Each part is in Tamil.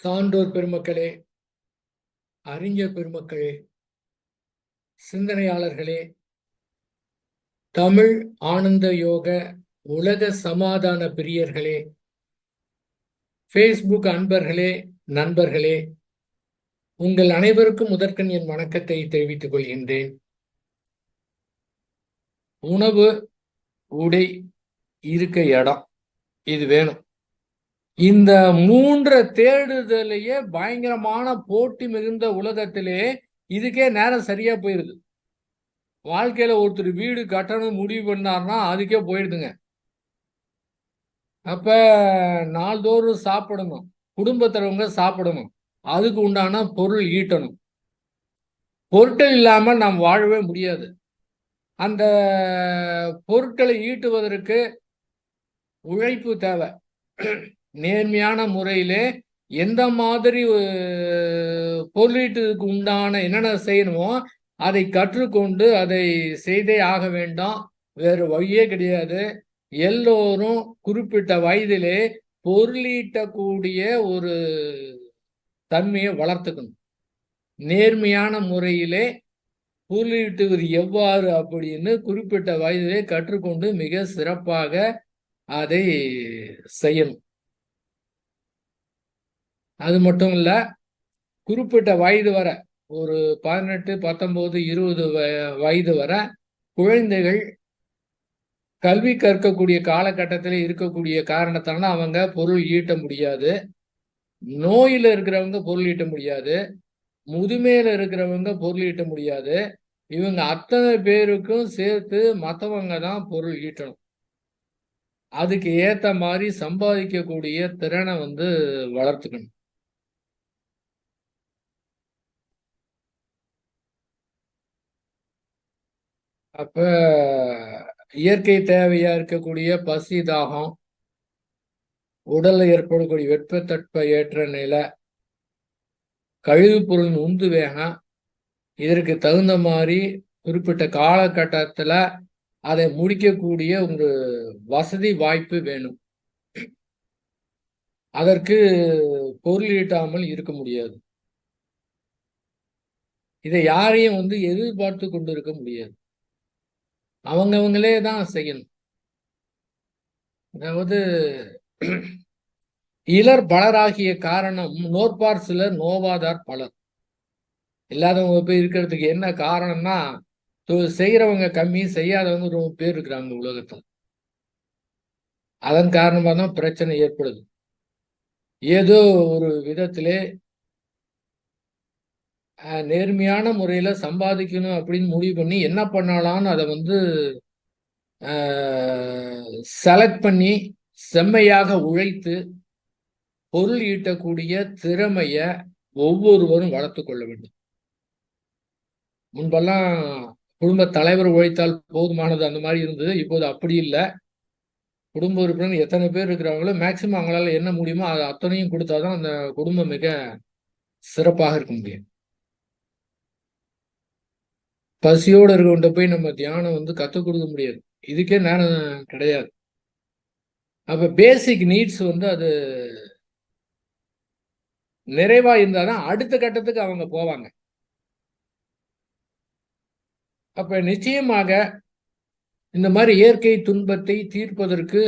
சான்றோர் பெருமக்களே, அறிஞர் பெருமக்களே, சிந்தனையாளர்களே, தமிழ் ஆனந்த யோக உலக சமாதான பிரியர்களே, ஃபேஸ்புக் அன்பர்களே, நண்பர்களே, உங்கள் அனைவருக்கும் முதற்கண் என் வணக்கத்தை தெரிவித்துக் கொள்கின்றேன். உணவு, உடை, இருக்க இடம், இது வேணும். இந்த மூன்று தேடுதலையே பயங்கரமான போட்டி மிகுந்த உலகத்திலே இதுக்கே நேரம் சரியா போயிருது. வாழ்க்கையில ஒருத்தர் வீடு கட்டணும் முடிவு பண்ணார்னா அதுக்கே போயிடுதுங்க. அப்ப நாள்தோறும் சாப்பிடணும், குடும்பத்தினவங்க சாப்பிடணும், அதுக்கு உண்டான பொருள் ஈட்டணும். பொருட்கள் இல்லாமல் நாம் வாழவே முடியாது. அந்த பொருட்களை ஈட்டுவதற்கு உழைப்பு தேவை. நேர்மையான முறையிலே எந்த மாதிரி பொருளீட்டுக்கு உண்டான என்னென்ன செய்யணுமோ அதை கற்றுக்கொண்டு அதை செய்தே ஆக வேண்டாம். வேறு வழியே கிடையாது. எல்லோரும் குறிப்பிட்ட வயதிலே பொருளீட்டக்கூடிய ஒரு தன்மையை வளர்த்துக்கணும். நேர்மையான முறையிலே பொருளீட்டுவது எவ்வாறு அப்படின்னு குறிப்பிட்ட வயதிலே கற்றுக்கொண்டு மிக சிறப்பாக அதை செய்யணும். அது மட்டும் இல்ல, குறிப்பிட்ட வயது வரை ஒரு 18, 19, 20 வயது வரை குழந்தைகள் கல்வி கற்கக்கூடிய காலகட்டத்தில் இருக்கக்கூடிய காரணத்தால அவங்க பொருள் ஈட்ட முடியாது. நோயில இருக்கிறவங்க பொருள் ஈட்ட முடியாது. முதுமையில இருக்கிறவங்க பொருள் ஈட்ட முடியாது. இவங்க அத்தனை பேருக்கும் சேர்த்து மற்றவங்க தான் பொருள் ஈட்டணும். அதுக்கு ஏத்த மாதிரி சம்பாதிக்கக்கூடிய திறனை வளர்த்துக்கணும். அப்ப இயற்கை தேவையா இருக்கக்கூடிய பசி, தாகம், உடல்ல ஏற்படக்கூடிய வெப்பத்தட்ப ஏற்ற நிலை, கழிவுப் பொருளின் உந்து வேகம், இதற்கு தகுந்த மாதிரி குறிப்பிட்ட காலகட்டத்துல அதை முடிக்கக்கூடிய ஒரு வசதி வாய்ப்பு வேணும். அதற்கு பொருள் ஈட்டாமல் இருக்க முடியாது. இதை யாரையும் எதிர்பார்த்து கொண்டு இருக்க முடியாது. அவங்கவங்களே தான் செய்யணும். அதாவது இலர் பலராகிய காரணம் நோற்பார் சிலர் நோவாதார் பலர். இல்லாதவங்க போய் இருக்கிறதுக்கு என்ன காரணம்னா, செய்யறவங்க கம்மி, செய்யாதவங்க ரொம்ப பேர் இருக்கிறாங்க உலகத்துல. அதன் காரணமா தான் பிரச்சனை ஏற்படுது. ஏதோ ஒரு விதத்திலே நேர்மையான முறையில சம்பாதிக்கணும் அப்படின்னு முடிவு பண்ணி என்ன பண்ணலாம்னு அதை செலக்ட் பண்ணி செம்மையாக உழைத்து பொருள் ஈட்டக்கூடிய திறமைய ஒவ்வொருவரும் வளர்த்து கொள்ள வேண்டும். முன்பெல்லாம் குடும்ப தலைவர் உழைத்தால் போதுமானது அந்த மாதிரி இருந்தது. இப்போது அப்படி இல்லை. குடும்ப உறுப்பினர் எத்தனை பேர் இருக்கிறாங்களோ மேக்சிமம் அவங்களால என்ன முடியுமோ அது அத்தனையும் கொடுத்தாதான் அந்த குடும்பம் மிக சிறப்பாக இருக்க முடியும். பசியோடு இருக்கவன்ட்ட போய் நம்ம தியானம் கற்றுக் கொடுக்க முடியாது. இதுக்கே நேரம் கிடையாது. அப்ப பேசிக் நீட்ஸ் அது நிறைவா இருந்தாதான் அடுத்த கட்டத்துக்கு அவங்க போவாங்க. அப்ப நிச்சயமாக இந்த மாதிரி இயற்கை துன்பத்தை தீர்ப்பதற்கு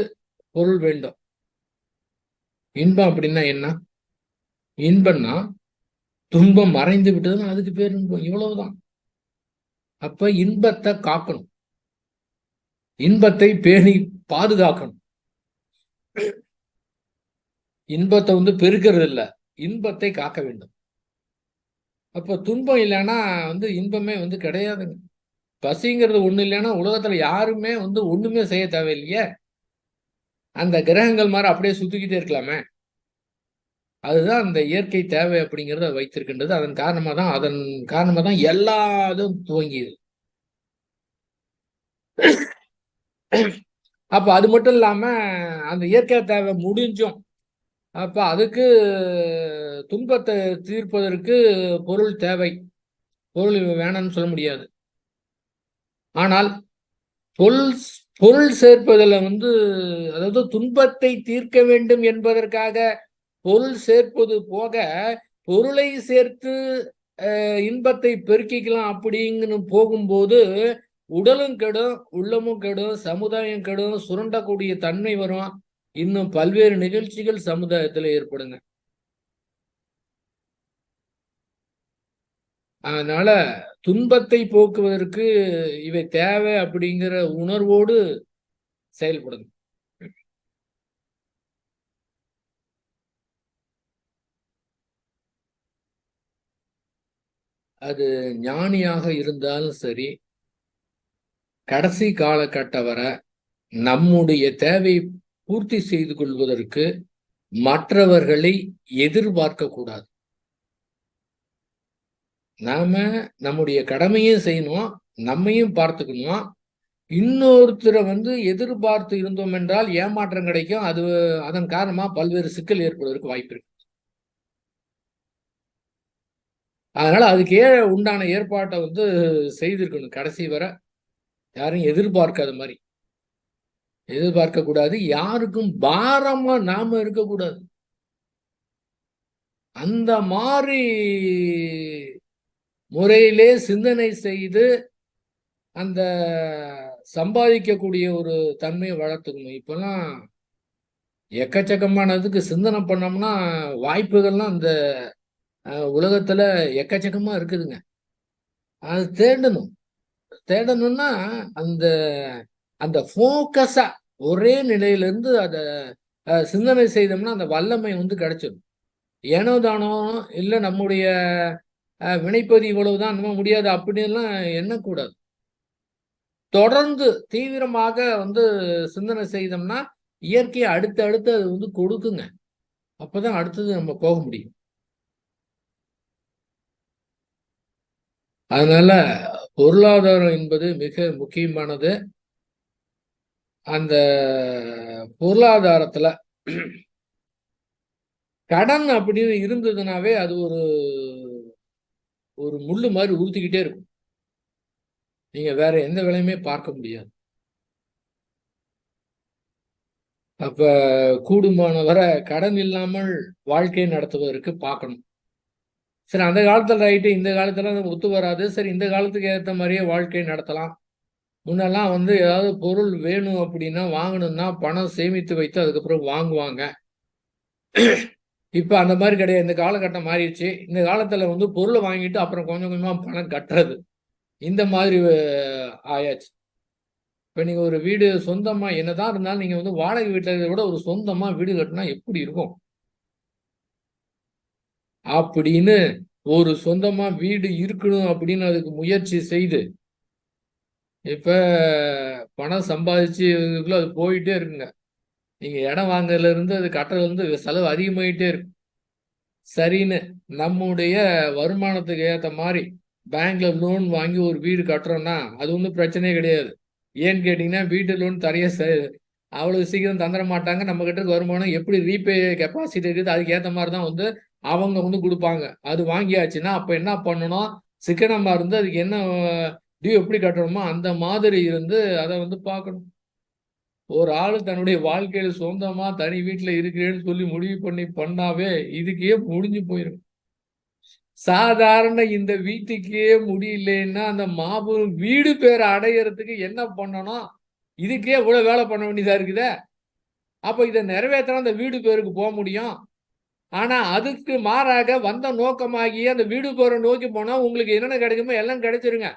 பொருள் வேண்டும். இன்பம் அப்படின்னா என்ன? இன்பம்னா துன்பம் மறைந்து விட்டதுன்னா அதுக்கு பேர் இன்பம். இவ்வளவுதான். அப்ப இன்பத்தை காக்கணும், இன்பத்தை பேணி பாதுகாக்கணும். இன்பத்தை பெருக்கிறது இல்லை, இன்பத்தை காக்க வேண்டும். அப்ப துன்பம் இல்லைன்னா இன்பமே கிடையாதுங்க. பசிங்கிறது ஒண்ணு இல்லைன்னா உலகத்துல யாருமே ஒண்ணுமே செய்ய தேவையில்லையே. அந்த கிரகங்கள் மாதிரி அப்படியே சுத்திக்கிட்டே இருக்கலாமே. அதுதான் அந்த இயற்கை தேவை அப்படிங்கிறத வைத்திருக்கின்றது. அதன் காரணமா தான் எல்லா இதுவும் துவங்கியது. அப்ப அது மட்டும் இல்லாம அந்த இயற்கை தேவை முடிஞ்சும் அப்ப அதுக்கு துன்பத்தை தீர்ப்பதற்கு பொருள் தேவை. பொருள் வேணும்னு சொல்ல முடியாது. ஆனால் பொருள் சேர்ப்பதில் அதாவது துன்பத்தை தீர்க்க வேண்டும் என்பதற்காக பொருள் சேர்ப்பது போக பொருளை சேர்த்து இன்பத்தை பெருக்கிக்கலாம் அப்படிங்கன்னு போகும்போது உடலும் கெடும், உள்ளமும் கெடும், சமுதாயம் கெடும், சுரண்டக்கூடிய தன்மை வரும். இன்னும் பல்வேறு நிகழ்ச்சிகள் சமுதாயத்துல ஏற்படுங்க. அதனால துன்பத்தை போக்குவதற்கு இவை தேவை அப்படிங்கிற உணர்வோடு செயல்படுங்க. அது ஞானியாக இருந்தாலும் சரி, கடைசி காலகட்டம் வரை நம்முடைய தேவை பூர்த்தி செய்து கொள்வதற்கு மற்றவர்களை எதிர்பார்க்க கூடாது. நாம நம்முடைய கடமையும் செய்யணும், நம்மையும் பார்த்துக்கணும். இன்னொருத்தரை எதிர்பார்த்து இருந்தோம் என்றால் ஏமாற்றம் கிடைக்கும். அது அதன் காரணமா பல்வேறு சிக்கல் ஏற்படுவதற்கு வாய்ப்பு இருக்கு. அதனால அதுக்கு உண்டான ஏற்பாட்டை செய்திருக்கணும். கடைசி வரை யாரையும் எதிர்பார்க்காத மாதிரி எதிர்பார்க்க கூடாது. யாருக்கும் பாரமா நாம இருக்கக்கூடாது. அந்த மாதிரி முறையிலே சிந்தனை செய்து அந்த சம்பாதிக்கக்கூடிய ஒரு தன்மையை வளர்த்துக்கணும். இப்பெல்லாம் எக்கச்சக்கமானதுக்கு சிந்தனை பண்ணோம்னா வாய்ப்புகள்லாம் இந்த உலகத்துல எக்கச்சக்கமா இருக்குதுங்க. அது தேடணும்னா அந்த அந்த போக்கஸா ஒரே நிலையிலிருந்து அதை சிந்தனை செய்தோம்னா அந்த வல்லமை கிடைச்சிடும். ஏனோ தானோ இல்லை நம்முடைய வினைப்பதி இவ்வளவுதான் நம்ம முடியாது அப்படின்லாம் எண்ணக்கூடாது. தொடர்ந்து தீவிரமாக சிந்தனை செய்தோம்னா இயற்கையை அடுத்து அது கொடுக்குங்க. அப்பதான் அடுத்தது நம்ம போக முடியும். அதனால பொருளாதாரம் என்பது மிக முக்கியமானது. அந்த பொருளாதாரத்துல கடன் அப்படின்னு இருந்ததுனாவே அது ஒரு முள்ளு மாதிரி உறுத்திக்கிட்டே இருக்கும். நீங்க வேற எந்த வேலையுமே பார்க்க முடியாது. அப்ப கூடுமான வரை கடன் இல்லாமல் வாழ்க்கையை நடத்துவதற்கு பார்க்கணும். சரி, அந்த காலத்துல ரைட்டு, இந்த காலத்துல ஒத்து வராது. சரி, இந்த காலத்துக்கு ஏற்ற மாதிரியே வாழ்க்கையை நடத்தலாம். முன்னெல்லாம் ஏதாவது பொருள் வேணும் அப்படின்னா வாங்கணும்னா பணம் சேமித்து வைத்து அதுக்கப்புறம் வாங்குவாங்க. இப்ப அந்த மாதிரி கிடையாது. இந்த காலகட்டம் மாறிடுச்சு. இந்த காலத்துல பொருளை வாங்கிட்டு அப்புறம் கொஞ்சம் கொஞ்சமா பணம் கட்டுறது, இந்த மாதிரி ஆயாச்சு. இப்ப நீங்க ஒரு வீடு சொந்தமா என்னதான் இருந்தாலும் நீங்க வாடகை வீட்டுல விட ஒரு சொந்தமா வீடு கட்டினா எப்படி இருக்கும் அப்படின்னு ஒரு சொந்தமா வீடு இருக்கணும் அப்படின்னு அதுக்கு முயற்சி செய்து இப்ப பணம் சம்பாதிச்சு அது போயிட்டே இருக்குங்க. நீங்க இடம் வாங்குறதுல இருந்து அது கட்டுறதுல இருந்து செலவு அதிகமாயிட்டே இருக்கு. சரின்னு நம்முடைய வருமானத்துக்கு ஏற்ற மாதிரி பேங்க்ல லோன் வாங்கி ஒரு வீடு கட்டுறோம்னா அது ஒன்றும் பிரச்சனையே கிடையாது. ஏன்னு கேட்டீங்கன்னா வீட்டு லோன் அவ்வளவு சீக்கிரம் தந்துட மாட்டாங்க. நம்ம கிட்ட வருமானம் எப்படி ரீபே கெப்பாசிட்டி இருக்குது அதுக்கு ஏற்ற மாதிரி தான் அவங்க கொடுப்பாங்க. அது வாங்கியாச்சுன்னா அப்ப என்ன பண்ணணும், சிக்கனமா இருந்து அதுக்கு என்ன டியூ எப்படி கட்டணுமோ அந்த மாதிரி இருந்து அதை பார்க்கணும். ஒரு ஆளு தன்னுடைய வாழ்க்கையில சொந்தமா தனி வீட்டுல இருக்கிறேன்னு சொல்லி முடிவு பண்ணாவே இதுக்கே முடிஞ்சு போயிடும். சாதாரண இந்த வீட்டுக்கே முடியலன்னா அந்த மாபெரும் வீடு பேரை அடையறதுக்கு என்ன பண்ணணும்? இதுக்கே இவ்வளவு வேலை பண்ண வேண்டியதா இருக்குதே. அப்ப இதை நிறைவேற்ற அந்த வீடு பேருக்கு போக முடியும். ஆனா அதுக்கு மாறாக வந்த நோக்கமாகி அந்த வீடு பேரை நோக்கி போனா உங்களுக்கு என்னென்ன கிடைக்குமோ எல்லாம் கிடைச்சிருங்க.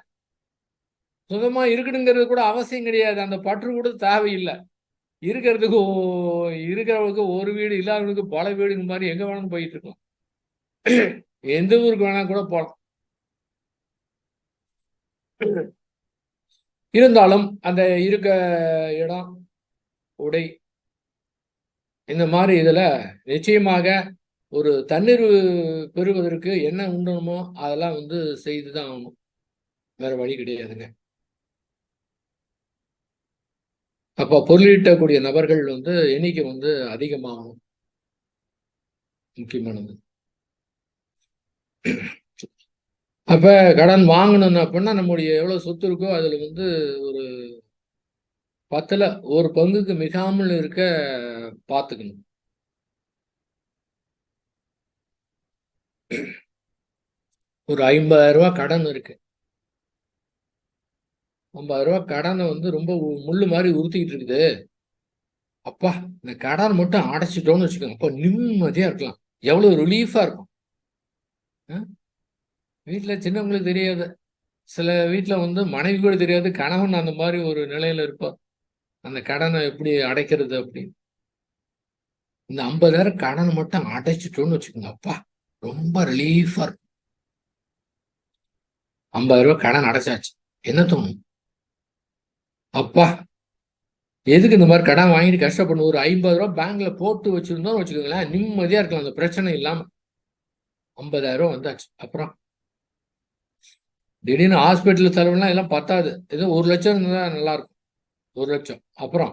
சுத்தமா இருக்கணுங்கிறது கூட அவசியம் கிடையாது. அந்த பற்று கூட தேவையில்லை. இருக்கிறவங்களுக்கு ஒரு வீடு, இல்லாதவங்களுக்கு பல வீடுங்க மாதிரி எங்க வேணாலும் போயிட்டு இருக்கோம். எந்த ஊருக்கு வேணா கூட போகலாம். இருந்தாலும் அந்த இருக்க இடம், உடை, இந்த மாதிரி இதுல நிச்சயமாக ஒரு தன்னிறைவு பெறுவதற்கு என்ன உண்டணுமோ அதெல்லாம் செய்துதான் ஆகணும். வேற வழி கிடையாதுங்க. அப்ப பொருளீட்டக்கூடிய நபர்கள் எண்ணிக்கை அதிகமாகணும். முக்கியமானது. அப்ப கடன் வாங்கணும் அப்படின்னா நம்முடைய எவ்வளவு சொத்து இருக்கோ அதுல ஒரு 10ல் 1 பங்குக்கு மிகாமல் இருக்க பார்த்துக்கணும். ஒரு 50,000 கடன் இருக்கு. 50,000 கடனை ரொம்ப முள்ளு மாதிரி உறுத்திக்கிட்டு இருக்குது. அப்பா, இந்த கடன் மட்டும் அடைச்சிட்டோம்னு வச்சுக்கோங்க, அப்போ நிம்மதியா இருக்கலாம். எவ்வளவு ரிலீஃபா இருக்கும். வீட்டுல சின்னவங்களுக்கு தெரியாது, சில வீட்டுல மனைவி கூட தெரியாது, கணவன் அந்த மாதிரி ஒரு நிலையில இருப்பார். அந்த கடனை எப்படி அடைக்கிறது அப்படின்னு. இந்த 50,000 கடன் மட்டும் அடைச்சிட்டோம்னு வச்சுக்கோங்க, அப்பா ரொம்ப ரிலீஃபா இருக்கும். 50,000 கடன் அடைச்சாச்சு. என்ன தோணும்? அப்பா, எதுக்கு இந்த மாதிரி கடன் வாங்கிட்டு கஷ்டப்படணும்? ஒரு 50,000 பேங்க்ல போட்டு வச்சிருந்தோம்னு வச்சுக்கோங்களேன், நிம்மதியா இருக்கலாம், அந்த பிரச்சனை இல்லாம. 50,000 வந்தாச்சு. அப்புறம் திடீர்னு ஹாஸ்பிட்டல் செலவுலாம் எல்லாம் பத்தாது. ஏதோ 1,00,000 இருந்தா நல்லா இருக்கும். 1,00,000. அப்புறம்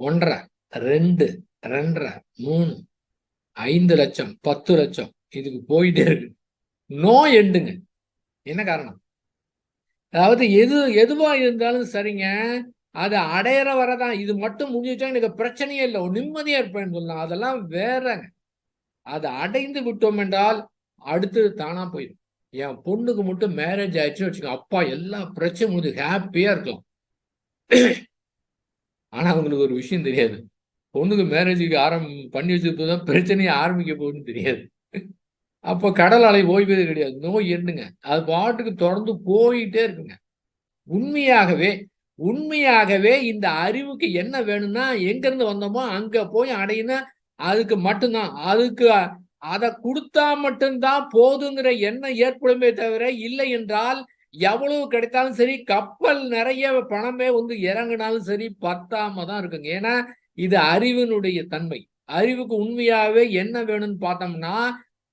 1,50,000, 2, 2,50,000, 3, 5,00,000, 10,00,000. இதுக்கு போயிட்டே இருக்கு. நோ எண்டுங்க. என்ன காரணம்? அதாவது எதுவா இருந்தாலும் சரிங்க, அது அடையிற வரதான். இது மட்டும் முடிஞ்சுச்சா எனக்கு பிரச்சனையே இல்லை, நிம்மதியா இருப்பேன்னு சொல்லலாம். அதெல்லாம் வேறங்க. அதை அடைந்து விட்டோம் என்றால் அடுத்து தானா போயிடும். என் பொண்ணுக்கு மட்டும் மேரேஜ் ஆயிடுச்சுன்னு வச்சுக்கோங்க, அப்பா எல்லா பிரச்சனையும் முடிஞ்சு ஹாப்பியா இருக்கலாம். ஆனா அவங்களுக்கு ஒரு விஷயம் தெரியாது, பொண்ணுக்கு மேரேஜுக்கு பண்ணி வச்சதுதான் பிரச்சனையை ஆரம்பிக்க போகுதுன்னு தெரியாது. அப்போ கடல் அலை ஓய்வதே கிடையாது. நோய் என்னங்க, அது பாட்டுக்கு தொடர்ந்து போயிட்டே இருக்குங்க. உண்மையாகவே உண்மையாகவே இந்த அறிவுக்கு என்ன வேணும்னா, எங்க இருந்து வந்தோமோ அங்க போய் அடையணும். அதுக்கு மட்டும்தான், அதுக்கு அதை கொடுத்தா மட்டும்தான் போதுங்கிற எண்ணம் ஏற்படுமே தவிர, இல்லை என்றால் எவ்வளவு கிடைத்தாலும் சரி, கப்பல் நிறைய பணமே இறங்கினாலும் சரி, பத்தாம தான் இருக்குங்க. ஏன்னா இது அறிவினுடைய தன்மை. அறிவுக்கு உண்மையாவே என்ன வேணும்னு பார்த்தோம்னா,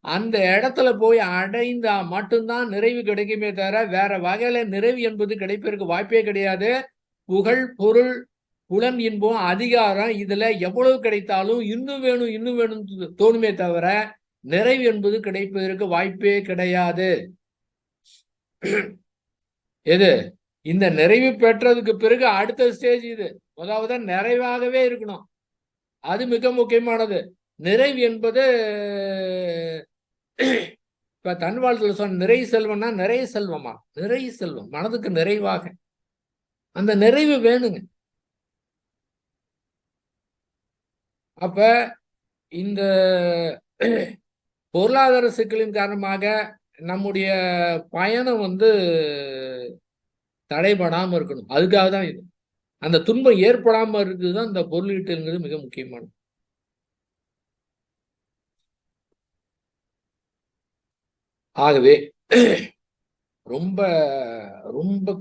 அந்த இடத்துல போய் அடைந்தா மட்டும்தான் நிறைவு கிடைக்குமே தவிர, வேற வகையில நிறைவு என்பது கிடைப்பதற்கு வாய்ப்பே கிடையாது. புகழ், பொருள், புலன் இன்பம், அதிகாரம் இதுல எவ்வளவு கிடைத்தாலும் இன்னும் வேணும் இன்னும் வேணும் தோணுமே தவிர, நிறைவு என்பது கிடைப்பதற்கு வாய்ப்பே கிடையாது. எது? இந்த நிறைவு பெற்றதுக்கு பிறகு அடுத்த ஸ்டேஜ் இது. முதலாவது நிறைவாகவே இருக்கணும். அது மிக முக்கியமானது. நிறைவு என்பது இப்ப தன் வாழ்த்துல சொன்ன நிறை செல்வம்னா நிறைய செல்வமா? நிறைய செல்வம், மனதுக்கு நிறைவாக. அந்த நிறைவு வேணுங்க. அப்ப இந்த பொருளாதார சிக்கலின் காரணமாக நம்முடைய பயணம் தடைபடாம இருக்கணும். அதுக்காக தான் இது. அந்த துன்பம் ஏற்படாம இருக்குதுதான் இந்த பொருளீட்டுங்கிறது மிக முக்கியமானது. ஆகவே ரொம்ப ரொம்ப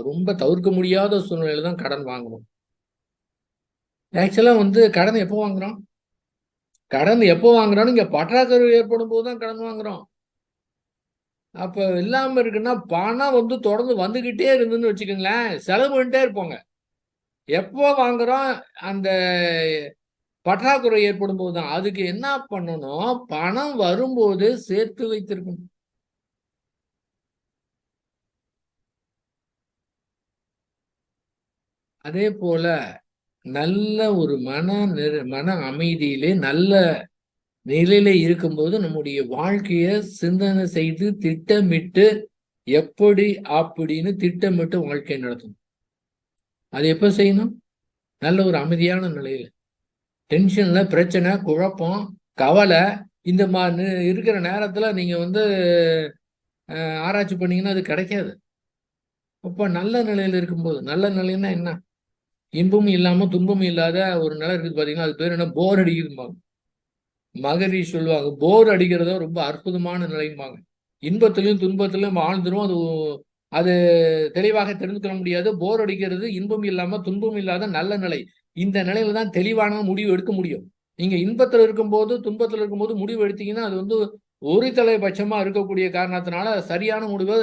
ரொம்ப தவிர்க்க முடியாத சூழ்நிலையில தான் கடன் வாங்கணும். ஆக்சுவலா கடன் எப்போ வாங்குறோம்? கடன் எப்போ வாங்குறோம்னு இங்க பற்றாக்குறை ஏற்படும் போது தான் கடன் வாங்குறோம். அப்ப இல்லாம இருக்குன்னா பணம் தொடர்ந்து வந்துகிட்டே இருந்துன்னு வச்சுக்கோங்களேன், செலவு பண்ணிட்டே இருப்போங்க. எப்போ வாங்குறோம்? அந்த பற்றாக்குறை ஏற்படும் போதுதான். அதுக்கு என்ன பண்ணணும்? பணம் வரும்போது சேர்த்து வைத்திருக்கணும். அதே போல நல்ல ஒரு மன அமைதியிலே நல்ல நிலையில இருக்கும்போது நம்முடைய வாழ்க்கைய சிந்தனை செய்து திட்டமிட்டு எப்படி அப்படின்னு திட்டமிட்டு வாழ்க்கை நடத்தணும். அது எப்ப செய்யணும்? நல்ல ஒரு அமைதியான நிலையில. டென்ஷன்ல, பிரச்சனை, குழப்பம், கவலை இந்த மாதிரி இருக்கிற நேரத்துல நீங்க ஆராய்ச்சி பண்ணீங்கன்னா அது கிடைக்காது. அப்ப நல்ல நிலையில இருக்கும்போது, நல்ல நிலைன்னா என்ன? இன்பமும் இல்லாம துன்பமும் இல்லாத ஒரு நிலை இருக்குது பாத்தீங்கன்னா, அது பேர் என்ன? போர் அடிக்குதும்பாங்க. மகரிஷி சொல்லுவாங்க, போர் அடிக்கிறதோ ரொம்ப அற்புதமான நிலைம்பாங்க. இன்பத்திலும் துன்பத்திலும் ஆழ்ந்துரும். அது அது தெளிவாக தெரிந்து கொள்ள முடியாது. போர் அடிக்கிறது இன்பம் இல்லாம துன்பம் இல்லாத நல்ல நிலை. இந்த நிலையில தான் தெளிவான முடிவு எடுக்க முடியும். நீங்க இன்பத்துல இருக்கும்போது துன்பத்துல இருக்கும்போது முடிவு எடுத்தீங்கன்னா அது ஒரு தலைபட்சமா இருக்கக்கூடிய காரணத்தினால சரியான முடிவு,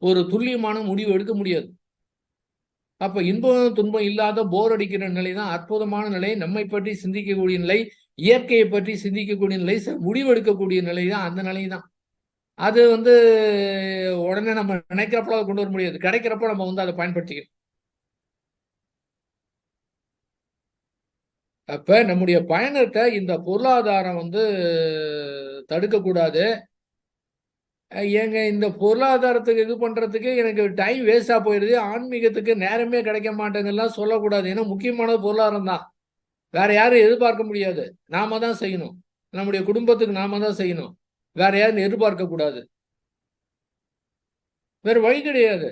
ஒரு துல்லியமான முடிவு எடுக்க முடியாது. அப்ப இன்பம் துன்பம் இல்லாத போர் அடிக்கிற நிலை தான் அற்புதமான நிலை. நம்மை பற்றி சிந்திக்கக்கூடிய நிலை, இயற்கையை பற்றி சிந்திக்கக்கூடிய நிலை, முடிவு எடுக்கக்கூடிய நிலை தான் அந்த நிலை தான். அது உடனே நம்ம நினைக்கிறப்ப அதை கொண்டு வர முடியாது. கிடைக்கிறப்ப நம்ம அதை பயன்படுத்திக்கணும். அப்ப நம்முடைய பயணத்தை இந்த பொருளாதாரம் தடுக்கக்கூடாது. ஏங்க இந்த பொருளாதாரத்துக்கு இது பண்றதுக்கு எனக்கு டைம் வேஸ்டா போயிடுது, ஆன்மீகத்துக்கு நேரமே கிடைக்க மாட்டேங்கலாம் சொல்லக்கூடாது. ஏன்னா முக்கியமானது பொருளாதாரம் தான். வேற யாரும் எதிர்பார்க்க முடியாது. நாம தான் செய்யணும். நம்முடைய குடும்பத்துக்கு நாம தான் செய்யணும். வேற யாரும் எதிர்பார்க்க கூடாது. வேற வழி கிடையாது.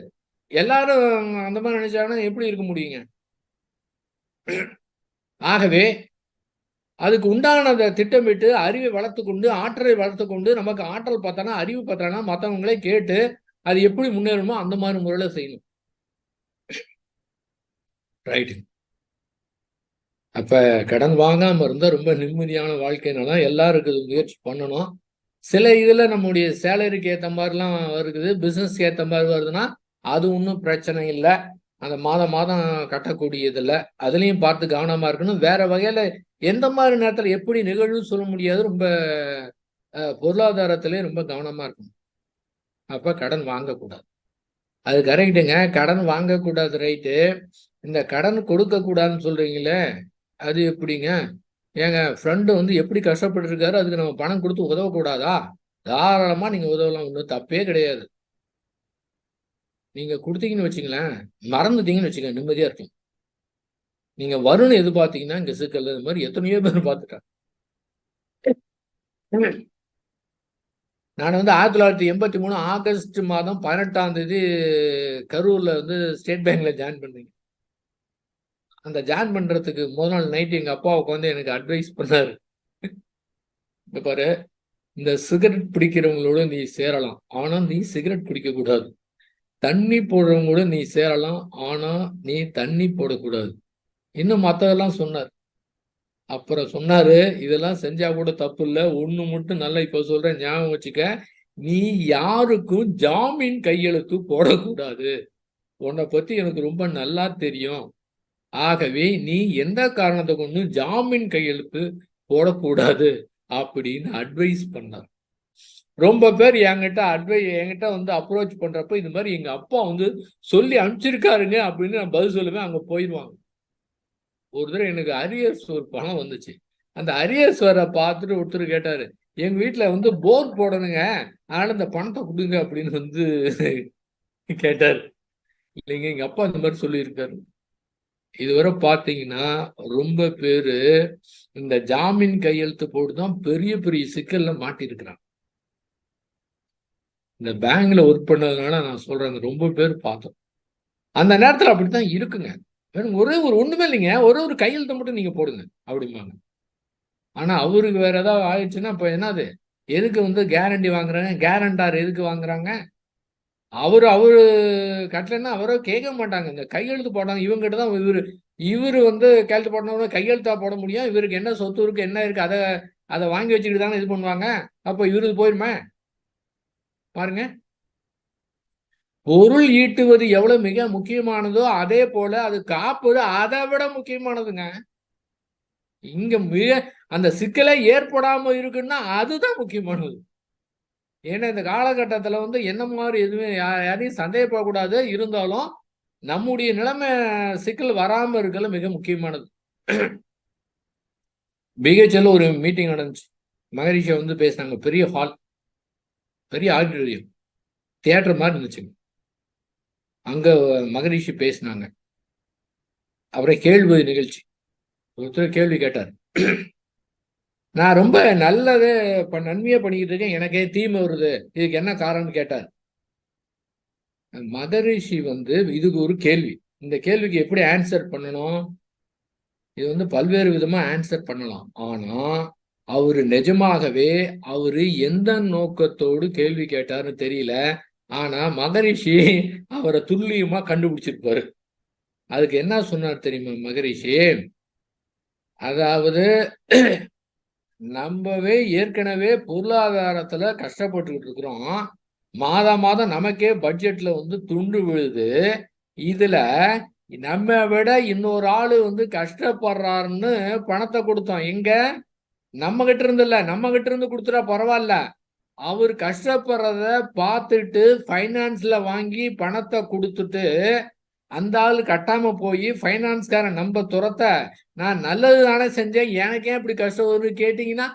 எல்லாரும் அந்த மாதிரி நினைச்சாங்கன்னா எப்படி இருக்க முடியுங்க? ஆகவே அதுக்கு உண்டானதை திட்டமிட்டு அறிவை வளர்த்து கொண்டு ஆற்றலை வளர்த்து கொண்டு நமக்கு ஆற்றல் பார்த்தனா அறிவு பார்த்தனா மற்றவங்களே கேட்டு அது எப்படி முன்னேறணுமோ அந்த மாதிரி முறையில செய்யணும். ரைட்டு. அப்ப கடன் வாங்காம இருந்தா ரொம்ப நிம்மதியான வாழ்க்கைனால எல்லாருக்கும் இது முயற்சி பண்ணணும். சில இதுல நம்முடைய சேலரிக்கு ஏற்ற மாதிரிலாம் இருக்குது, பிசினஸ்க்கு ஏற்ற மாதிரி வருதுன்னா அது ஒன்றும் பிரச்சனை இல்லை. அந்த மாதம் மாதம் கட்டக்கூடியதில்லை. அதுலேயும் பார்த்து கவனமா இருக்கணும். வேற வகையில எந்த மாதிரி நேரத்தில் எப்படி நிகழ்வு சொல்ல முடியாது. ரொம்ப பொருளாதாரத்திலே ரொம்ப கவனமா இருக்கணும். அப்ப கடன் வாங்கக்கூடாது. அது கரெக்டுங்க. கடன் வாங்கக்கூடாது, ரைட்டு. இந்த கடன் கொடுக்க கூடாதுன்னு சொல்றீங்களே, அது எப்படிங்க? ஏங்க ஃப்ரெண்டு வந்து எப்படி கஷ்டப்பட்டு இருக்காரு, அதுக்கு நம்ம பணம் கொடுத்து உதவக்கூடாதா? தாராளமா நீங்க உதவலாம், ஒன்றும் தப்பே கிடையாது. நீங்க கொடுத்தீங்கன்னு வச்சுங்களேன், மறந்துட்டீங்கன்னு வச்சுக்கோங்க, நிம்மதியா இருக்கும். நீங்க வரும்னு எதிர்பார்த்தீங்கன்னா இங்க சிக்கல். இந்த மாதிரி எத்தனையோ பேர் பார்த்துட்டேன். நான் வந்து 1983 ஆகஸ்ட் மாதம் 18ஆம் தேதி கரூர்ல வந்து ஸ்டேட் பேங்க்ல ஜாயின் பண்ணேங்க. அந்த ஜாயின் பண்றதுக்கு முதல் நாள் நைட்டு எங்க அப்பா உட்காந்து எனக்கு அட்வைஸ் பண்ணாரு. இங்க பாரு, இந்த சிகரெட் பிடிக்கிறவங்களோட நீ சேரலாம், ஆனா நீ சிகரெட் பிடிக்க கூடாது. தண்ணி போடுறவங்களோட நீ சேரலாம், ஆனா நீ தண்ணி போடக்கூடாது. இன்னும் மத்ததெல்லாம் சொன்னார். அப்புறம் சொன்னாரு, இதெல்லாம் செஞ்சா கூட தப்பு இல்லை, ஒண்ணு மட்டும் நல்லா இப்ப சொல்றேன், ஞாபகம் வச்சுக்க. நீ யாருக்கும் ஜாமீன் கையெழுத்து போடக்கூடாது. உன்னை பத்தி எனக்கு ரொம்ப நல்லா தெரியும். ஆகவே நீ எந்த காரணத்தை கொண்டு ஜாமீன் கையெழுத்து போடக்கூடாது அப்படின்னு அட்வைஸ் பண்ணார். ரொம்ப பேர் என்கிட்ட வந்து அப்ரோச் பண்றப்ப இந்த மாதிரி எங்க அப்பா வந்து சொல்லி அனுப்பிச்சிருக்காருங்க அப்படின்னு நான் பதில் சொல்லுவேன். அங்க போயிடுவாங்க. ஒரு தடவை எனக்கு அரியர்ஸ் ஒரு பணம் வந்துச்சு. அந்த அரியர்ஸ் வர பார்த்துட்டு ஒருத்தர் கேட்டாரு, எங்க வீட்டுல வந்து போர் போடணுங்க, அதனால இந்த பணத்தை கொடுங்க அப்படின்னு வந்து கேட்டாரு. இல்லைங்க, எங்க அப்பா இந்த மாதிரி சொல்லியிருக்காரு. இதுவரை பார்த்தீங்கன்னா ரொம்ப பேரு இந்த ஜாமீன் கையெழுத்து போட்டுதான் பெரிய பெரிய சிக்கல்ல மாட்டிருக்கிறாங்க. இந்த பேங்க்ல ஒர்க் பண்ணதுனால நான் சொல்றேன், ரொம்ப பேர் பார்த்தோம். அந்த நேரத்துல அப்படித்தான் இருக்குங்க. ஒரே ஒரு ஒண்ணுமே இல்லைங்க, ஒரு கையெழுத்தை மட்டும் நீங்க போடுங்க அப்படிம்பாங்க. ஆனா அவருக்கு வேற ஏதாவது ஆயிடுச்சுன்னா இப்ப என்னது, எதுக்கு வந்து கேரண்டி வாங்குறாங்க, கேரண்டார் எதுக்கு வாங்குறாங்க? அவரு கட்டலைன்னா அவரோ கேட்க மாட்டாங்க. இந்த கையெழுத்து போட்டாங்க இவங்ககிட்ட தான் இவரு வந்து கையெழுத்து போடணும்னா கையெழுத்தா போட முடியும். இவருக்கு என்ன சொத்து இருக்கு, என்ன இருக்கு, அதை வாங்கி வச்சுக்கிட்டு தானே இது பண்ணுவாங்க. அப்போ இவருக்கு போயிருமே பாருங்க. பொருள் ஈட்டுவது எவ்வளவு மிக முக்கியமானதோ அதே போல அது காப்பது அதை விட முக்கியமானதுங்க. இங்க அந்த சிக்கலே ஏற்படாம இருக்குன்னா அதுதான் முக்கியமானது. ஏன்னா இந்த காலகட்டத்துல வந்து என்ன மாதிரி எதுவுமே யாரையும் சந்தேகப்படக்கூடாது. இருந்தாலும் நம்முடைய நிலைமை சிக்கல் வராம இருக்கல மிக முக்கியமானது. பிஹெச்எல் ஒரு மீட்டிங் நடந்துச்சு. மகரிஷியை வந்து பேசினாங்க. பெரிய ஹால், பெரிய ஆடிட்டோரியம், தியேட்டர் மாதிரி இருந்துச்சுங்க. அங்க மகரிஷி பேசினாங்க. அப்புறம் கேள்வி நிகழ்ச்சி. ஒருத்தர் கேள்வி கேட்டார். நான் ரொம்ப நல்லது நன்மையா பண்ணிக்கிட்டு இருக்கேன், எனக்கே தீமை வருது, இதுக்கு என்ன காரணம்னு கேட்டார். மகரிஷி வந்து இதுக்கு ஒரு கேள்வி, இந்த கேள்விக்கு எப்படி ஆன்சர் பண்ணணும், இது வந்து பல்வேறு விதமா ஆன்சர் பண்ணலாம். ஆனா அவரு நிஜமாகவே அவரு எந்த நோக்கத்தோடு கேள்வி கேட்டாருன்னு தெரியல. ஆனா மகரிஷி அவரை துல்லியமா கண்டுபிடிச்சிருப்பாரு. அதுக்கு என்ன சொன்னார் தெரியுமா மகரிஷி? அதாவது நம்மவே ஏற்கனவே பொருளாதாரத்துல கஷ்டப்பட்டுக்கிட்டு இருக்கிறோம். மாதம் மாதம் நமக்கே பட்ஜெட்ல வந்து துண்டு விழுது. இதுல நம்ம விட இன்னொரு ஆளு வந்து கஷ்டப்படுறாருன்னு பணத்தை கொடுத்தோம். எங்க நம்ம கிட்ட இருந்து இல்ல, நம்ம கிட்ட இருந்து கொடுத்துட்டா பரவாயில்ல. அவர் கஷ்டப்படுறத பார்த்துட்டு ஃபைனான்ஸ்ல வாங்கி பணத்தை கொடுத்துட்டு அந்த ஆள் கட்டாம போய் ஃபைனான்ஸ்காரன் நம்ம துரத்த நான் நல்லது தானே செஞ்சேன், எனக்கே இப்படி கஷ்டம் வரும்னு கேட்டீங்கன்னா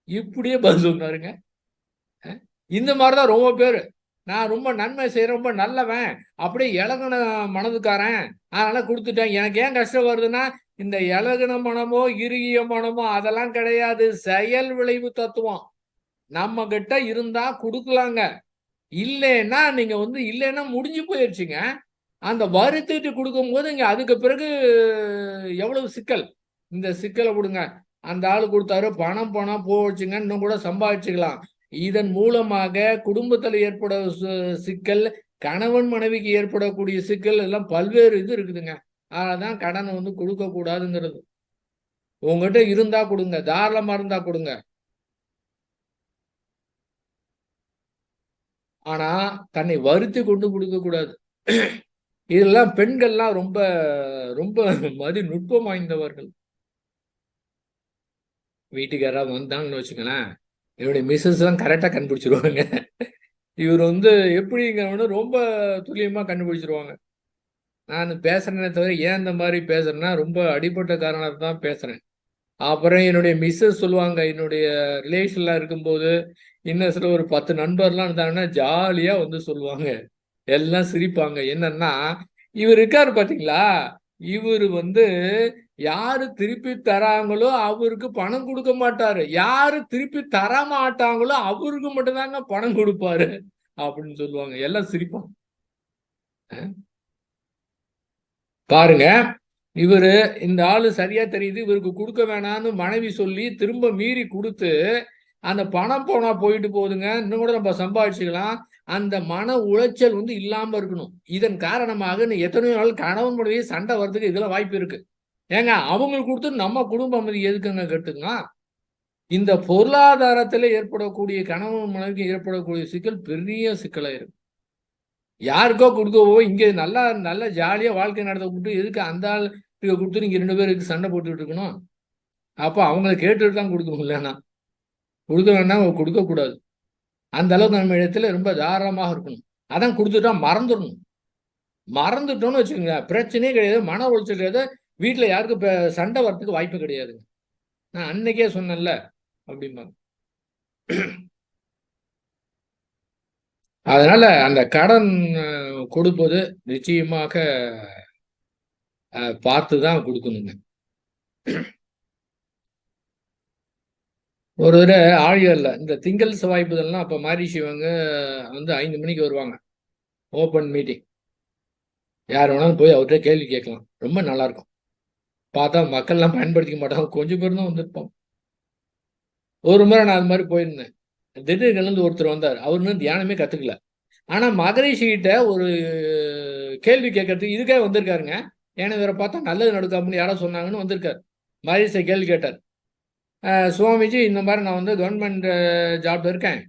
இப்படியே பதில் சொன்னாருங்க. இந்த மாதிரிதான் ரொம்ப பேரு. நான் ரொம்ப நன்மை செய்யறேன், ரொம்ப நல்லவன், அப்படியே இலகுன மனதுக்காரன், அதனால கொடுத்துட்டேன். எனக்கு ஏன் கஷ்டம் வருதுன்னா, இந்த இலகுன மனமோ இறுகிய மனமோ அதெல்லாம் கிடையாது. செயல் விளைவு தத்துவம். நம்ம கிட்ட இருந்தா கொடுக்கலாங்க. இல்லைன்னா நீங்க இல்லைன்னா முடிஞ்சு போயிடுச்சுங்க. அந்த வருத்திட்டு கொடுக்கும்போது இங்க அதுக்கு பிறகு எவ்வளவு சிக்கல். இந்த சிக்கலை கொடுங்க. அந்த ஆளு கொடுத்தாரு, பணம் போச்சுங்க, இன்னும் கூட சம்பாதிச்சுக்கலாம். இதன் மூலமாக குடும்பத்தில் ஏற்பட சிக்கல், கணவன் மனைவிக்கு ஏற்படக்கூடிய சிக்கல் எல்லாம் பல்வேறு இது இருக்குதுங்க. அதனாலதான் கடனை கொடுக்க கூடாதுங்கிறது. உங்ககிட்ட இருந்தா கொடுங்க, தாராளமா இருந்தா கொடுங்க. ஆனா தன்னை வருத்தி கொண்டு கொடுக்க கூடாது. இதெல்லாம் பெண்கள்லாம் ரொம்ப ரொம்ப நுட்பம் வாய்ந்தவர்கள். வீட்டுக்கு யாராவது வந்தாங்கன்னு வச்சுக்கலேன், என்னுடைய மிஸ்ஸஸ் எல்லாம் கரெக்டா கண்டுபிடிச்சிருவாங்க. இவர் எப்படிங்கிற ரொம்ப துல்லியமா கண்டுபிடிச்சிருவாங்க. நான் பேசுறேனே தவிர ஏன் இந்த மாதிரி பேசுறேன்னா, ரொம்ப அடிப்பட்ட காரணத்தை தான் பேசுறேன். அப்புறம் என்னுடைய மிஸ்ஸஸ் சொல்லுவாங்க, என்னுடைய ரிலேஷன்ல இருக்கும்போது இன்னும் சில ஒரு 10 நண்பர்லாம் இருந்தாங்கன்னா ஜாலியா சொல்லுவாங்க. எல்லாம் சிரிப்பாங்க. என்னன்னா, இவர் இருக்காரு பாத்தீங்களா, இவரு யாரு திருப்பி தராங்களோ அவருக்கு பணம் கொடுக்க மாட்டாரு. யாரு திருப்பி தர மாட்டாங்களோ அவருக்கு மட்டும்தாங்க பணம் கொடுப்பாரு அப்படின்னு சொல்லுவாங்க. எல்லாம் சிரிப்பாங்க. பாருங்க, இவரு இந்த ஆளு சரியா தெரியுது, இவருக்கு கொடுக்க வேணாம்னு மனைவி சொல்லி திரும்ப மீறி கொடுத்து அந்த பணம் போனா போயிட்டு போகுதுங்க, இன்னும் கூட நம்ம சம்பாதிச்சுக்கலாம். அந்த மன உளைச்சல் இல்லாம இருக்கணும். இதன் காரணமாக எத்தனையோ நாள் கணவன் மனைவி சண்டை வர்றதுக்கு இதெல்லாம் வாய்ப்பு இருக்கு. ஏங்க அவங்களுக்கு கொடுத்து நம்ம குடும்ப அமைதி எதுக்குங்க கெட்டுங்க? இந்த பொருளாதாரத்துல ஏற்படக்கூடிய கணவன் மனைவிக்கு ஏற்படக்கூடிய சிக்கல் பெரிய சிக்கலாயிருக்கு. யாருக்கோ கொடுக்கவோ இங்க நல்லா நல்லா ஜாலியா வாழ்க்கை நடத்த விட்டு எதுக்கு அந்த ஆள் கொடுத்து நீங்க 2 பேருக்கு சண்டை போட்டுட்டு இருக்கணும்? அப்ப அவங்களை கேட்டுட்டு தான் கொடுக்கணும். இல்லைன்னா கொடுக்க வேண்டாம், கொடுக்க கூடாது. அந்த அளவுக்கு நம்ம இடத்துல ரொம்ப தாராளமாக இருக்கணும். அதான் கொடுத்துட்டா மறந்துடணும். மறந்துட்டோம்னு வச்சுக்கோங்க, பிரச்சனையே கிடையாது, மன உளைச்சல் கிடையாது, வீட்டுல யாருக்கும் சண்டை வர்றதுக்கு வாய்ப்பு கிடையாதுங்க. நான் அன்னைக்கே சொன்னேன்ல அப்படிம்பாங்க. அதனால அந்த கடன் கொடுப்பது நிச்சயமாக பார்த்துதான் கொடுக்கணுங்க. ஒரு ஆழியர்ல இந்த திங்கள் செவ்வாய் புதன்லாம் அப்ப மாரிசிவங்க 5 மணிக்கு வருவாங்க. Open meeting. யார் வேணாலும் போய் அவர்கிட்ட கேள்வி கேட்கலாம். ரொம்ப நல்லா இருக்கும். பார்த்தா மக்கள்லாம் பயன்படுத்திக்க மாட்டாங்க. கொஞ்சம் பேர் தான் வந்திருப்போம். ஒரு முறை நான் அது மாதிரி போயிருந்தேன். திடீர்னு ஒருத்தர் வந்தார். அவர் தியானமே கத்துக்கல. ஆனா மகரிஷி கிட்ட ஒரு கேள்வி கேட்கறதுக்கு இதுக்காக வந்திருக்காருங்க. ஏன்னா இவரை பார்த்தா நல்லது நடக்கும் அப்படின்னு யாரோ சொன்னாங்கன்னு வந்திருக்காரு. மகரிஷி கேள்வி கேட்டார். சுவாமிஜி, இந்த மாதிரி நான் கவர்மெண்ட் ஜாப்ல இருக்கேன்.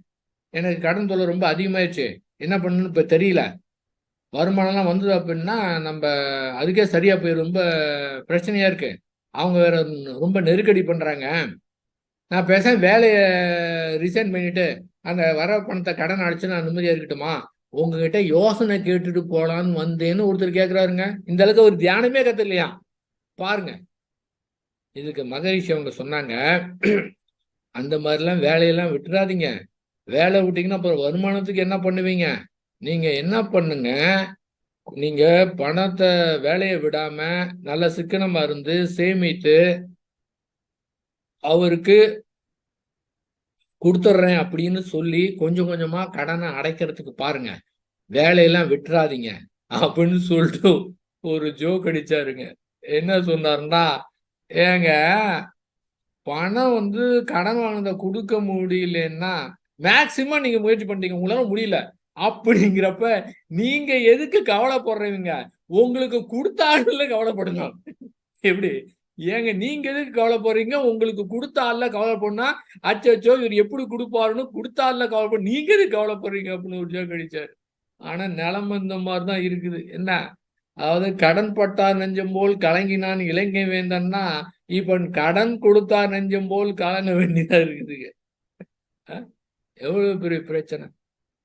எனக்கு கடன் தொல்லை ரொம்ப அதிகமாயிடுச்சு. என்ன பண்ணணும்னு இப்போ தெரியல. வருமானம்லாம் வந்தது அப்படின்னா நம்ம அதுக்கே சரியா போய் ரொம்ப பிரச்சனையா இருக்கு. அவங்க வேற ரொம்ப நெருக்கடி பண்றாங்க. நான் பேச வேலையை ரிசைன் பண்ணிட்டு அந்த வர பணத்தை கடன் அடைச்சு நான் நிம்மதியா இருக்கட்டுமா? உங்ககிட்ட யோசனை கேட்டுட்டு போலான்னு வந்தேன்னு ஒருத்தர் கேட்கிறாருங்க. இந்த அளவுக்கு ஒரு தியானமே கத்துலையா பாருங்க. இதுக்கு மகரிஷி அவங்க சொன்னாங்க, அந்த மாதிரிலாம் வேலையெல்லாம் விட்டுறாதீங்க. வேலை விட்டீங்கன்னா அப்புறம் வருமானத்துக்கு என்ன பண்ணுவீங்க? நீங்க என்ன பண்ணுங்க, நீங்க பணத்தை வேலையை விடாம நல்ல சிக்கனமா இருந்து சேமித்து அவருக்கு கொடுத்துட்றேன் அப்படின்னு சொல்லி கொஞ்சம் கொஞ்சமா கடனை அடைக்கிறதுக்கு பாருங்க. வேலையெல்லாம் விட்டுறாதீங்க அப்படின்னு சொல்லிட்டு ஒரு ஜோக் அடிச்சாருங்க. என்ன சொன்னாருன்னா, ஏங்க பணம் கடன் வாங்கினதை கொடுக்க முடியலன்னா மேக்சிமம் நீங்க முயற்சி பண்ணிட்டீங்க, உங்களால முடியல அப்படிங்கிறப்ப நீங்க எதுக்கு கவலைப்படுறீங்க? உங்களுக்கு கொடுத்தாங்கல்ல கவலைப்படுங்க. எப்படி? ஏங்க நீங்க எதுக்கு கவலைப்படுறீங்க? உங்களுக்கு கொடுத்த ஆள்ல கவலைப்படுனா, அச்சச்சோ இவர் எப்படி கொடுப்பாருன்னு கொடுத்த ஆள்ல கவலைப்பட நீங்க எதுக்கு கவலைப்படுறீங்க அப்படின்னு ஒரு ஜோக் அடிச்சாரு. ஆனா நிலைமை இந்த மாதிரிதான் இருக்குது. என்ன? அதாவது கடன் பட்டார் நெஞ்சம் போல் கலங்கினான் இலங்கை வேந்தன்னா, இப்ப கடன் கொடுத்தார் நெஞ்சம் போல் கலங்க வேண்டியதா இருக்குதுங்க. எவ்வளவு பெரிய பிரச்சனை.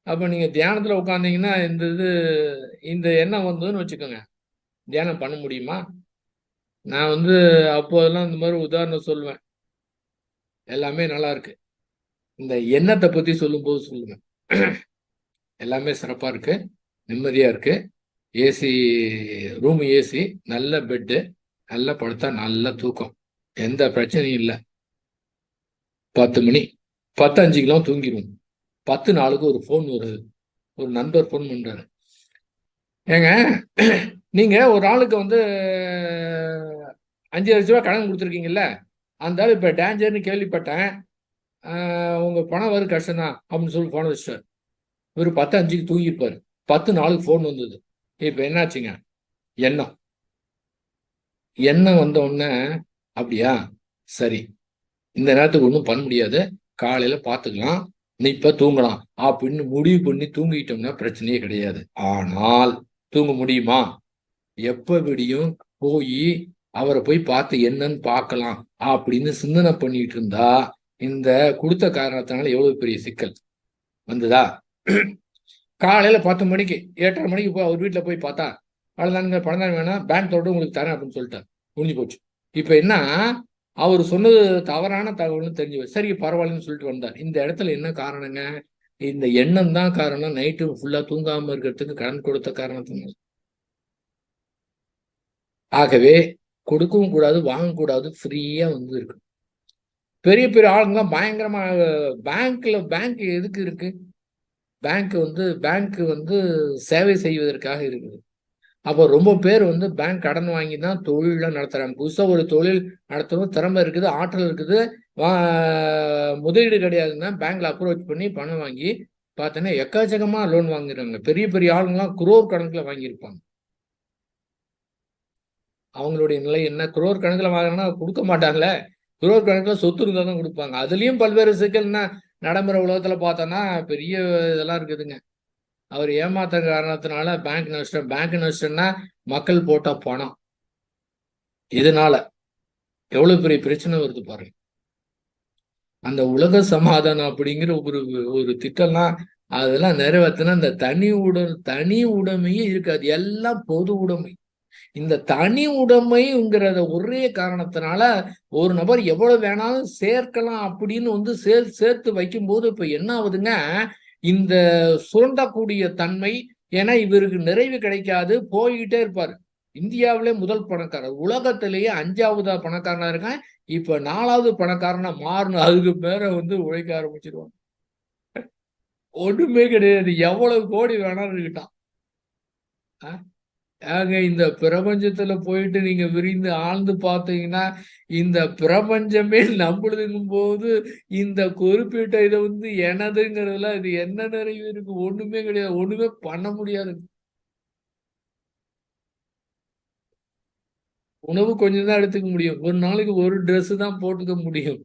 அப்ப நீங்க தியானத்துல உட்கார்ந்தீங்கன்னா இந்த எண்ணம் வந்ததுன்னு வச்சுக்கோங்க, தியானம் பண்ண முடியுமா? நான் அப்போதெல்லாம் இந்த மாதிரி உதாரணம் சொல்லுவேன். எல்லாமே நல்லா இருக்கு. இந்த எண்ணத்தை பத்தி சொல்லும் போது சொல்லுங்க. எல்லாமே சிறப்பா இருக்கு, நிம்மதியா இருக்கு. ஏசி ரூம், ஏசி, நல்ல பெட்டு, நல்லா படுத்தா நல்ல தூக்கம், எந்த பிரச்சனையும் இல்லை. 10 மணி 10:05 தூங்கிடுவோம். 10:04 ஒரு ஃபோன் வருது, ஒரு நண்பர் ஃபோன் பண்றாரு. ஏங்க, நீங்க ஒரு ஆளுக்கு வந்து 5,00,000 கடன் கொடுத்துருக்கீங்கல்ல, அந்த ஆள் இப்ப டேஞ்சர்னு கேள்விப்பட்டேன், உங்க பணம் வரும் கஷ்டம் தான் அப்படின்னு சொல்லி போன வச்சிட்டார். இவர் 10:05 தூங்கியிருப்பாரு. 10:04 ஃபோன் வந்தது. இப்ப என்னாச்சுங்க? எண்ணம் எண்ணம் வந்த உடனே, அப்படியா, சரி, இந்த நேரத்துக்கு ஒன்றும் பண்ண முடியாது, காலையில பார்த்துக்கலாம், நீ இப்ப தூங்கலாம் அப்படின்னு முடிவு பண்ணி தூங்கிட்டோம்னா பிரச்சனையே கிடையாது. ஆனால் தூங்க முடியுமா? எப்ப விடியும் போய் அவரை போய் பார்த்து என்னன்னு பார்க்கலாம் அப்படின்னு சிந்தனை பண்ணிட்டு இருந்தா இந்த கொடுத்த காரணத்தினால எவ்வளவு பெரிய சிக்கல் வந்ததா? காலையில 10 மணிக்கு 8:30 மணிக்கு போய் அவர் வீட்டில் போய் பார்த்தா, அவ்வளோதானுங்க, பணம் தான் வேணாம், பேங்க் தொடர்ந்து உங்களுக்கு தரேன் அப்படின்னு சொல்லிட்டார். முடிஞ்சு போச்சு. இப்ப என்ன, அவர் சொன்னது தவறான தகவல்னு தெரிஞ்சு சரி பரவாயில்லன்னு சொல்லிட்டு வந்தார். இந்த இடத்துல என்ன காரணங்க? இந்த எண்ணம் தான் காரணம். நைட்டு ஃபுல்லா தூங்காம இருக்கிறதுக்கு கடன் கொடுத்த காரணத்தினால. ஆகவே கொடுக்கவும் கூடாது, வாங்கக்கூடாது, ஃப்ரீயா வந்து இருக்கு. பெரிய பெரிய ஆளுங்கலாம் பயங்கரமா பேங்க் எதுக்கு இருக்கு? பேங்க் வந்து சேவை செய்வதற்காக இருக்குது. அப்போ ரொம்ப பேர் வந்து பேங்க் கடன் வாங்கி தான் தொழிலாம் நடத்துறாங்க. புதுசா ஒரு தொழில் நடத்தணும் திறமை இருக்குது, ஆற்றல் இருக்குது, முதலீடு கிடையாதுன்னா பேங்க்ல அப்ரோச் பண்ணி பணம் வாங்கி பார்த்தோன்னா எக்கச்சக்கமா லோன் வாங்குறாங்க. பெரிய பெரிய ஆளுங்கலாம் குரோர் கணக்குல வாங்கியிருப்பாங்க. அவங்களுடைய நிலை என்ன? குரோர் கணக்குல வாங்கினா கொடுக்க மாட்டாங்களே. குரோர் கணக்குல சொத்து இருந்தா தான் கொடுப்பாங்க. அதுலயும் பல்வேறு சிக்கல்னா நடைமுறை உலகத்துல பார்த்தோன்னா பெரிய இதெல்லாம் இருக்குதுங்க. அவர் ஏமாத்த காரணத்தினால பேங்க் நஷ்டம்னா மக்கள் போட்ட பணம். இதனால எவ்வளவு பெரிய பிரச்சனை வருது பாருங்க. அந்த உலக சமாதானம் அப்படிங்கிற ஒரு திட்டம்லாம் அதெல்லாம் நிறைவேற்றினா இந்த தனி உடைமையே இருக்காது, எல்லாம் பொது உடைமை. இந்த தனி உடைமைங்கிறத ஒரே காரணத்தினால ஒரு நபர் எவ்வளவு வேணாலும் சேர்க்கலாம் அப்படின்னு வந்து சேர்த்து வைக்கும்போது இப்ப என்ன ஆகுதுங்க, இந்த சுரண்டக்கூடிய தன்மை. ஏன்னா இவருக்கு நிறைவு கிடைக்காது, போய்கிட்டே இருப்பாரு. இந்தியாவிலே முதல் பணக்காரர், உலகத்திலேயே 5வது பணக்காரனா இருக்கான், இப்ப 4வது பணக்காரனா மாறணும், அதுக்கு பேர வந்து உழைக்க ஆரம்பிச்சிருவாங்க. ஒண்ணுமே கிடையாது, எவ்வளவு கோடி வேணாலும் இருக்கிட்டான். இந்த பிரபஞ்சத்துல போயிட்டு நீங்க விரிந்து ஆழ்ந்து பார்த்தீங்கன்னா இந்த பிரபஞ்சமே நம்மளுதுங்கும் போது இந்த குறிப்பிட்ட இதை வந்து எனதுங்கிறதுல இது என்ன நிறைவு இருக்கு? ஒண்ணுமே கிடையாது, ஒண்ணுமே பண்ண முடியாது. உணவு கொஞ்சம் தான் எடுத்துக்க முடியும், ஒரு நாளைக்கு ஒரு ட்ரெஸ் தான் போட்டுக்க முடியும்.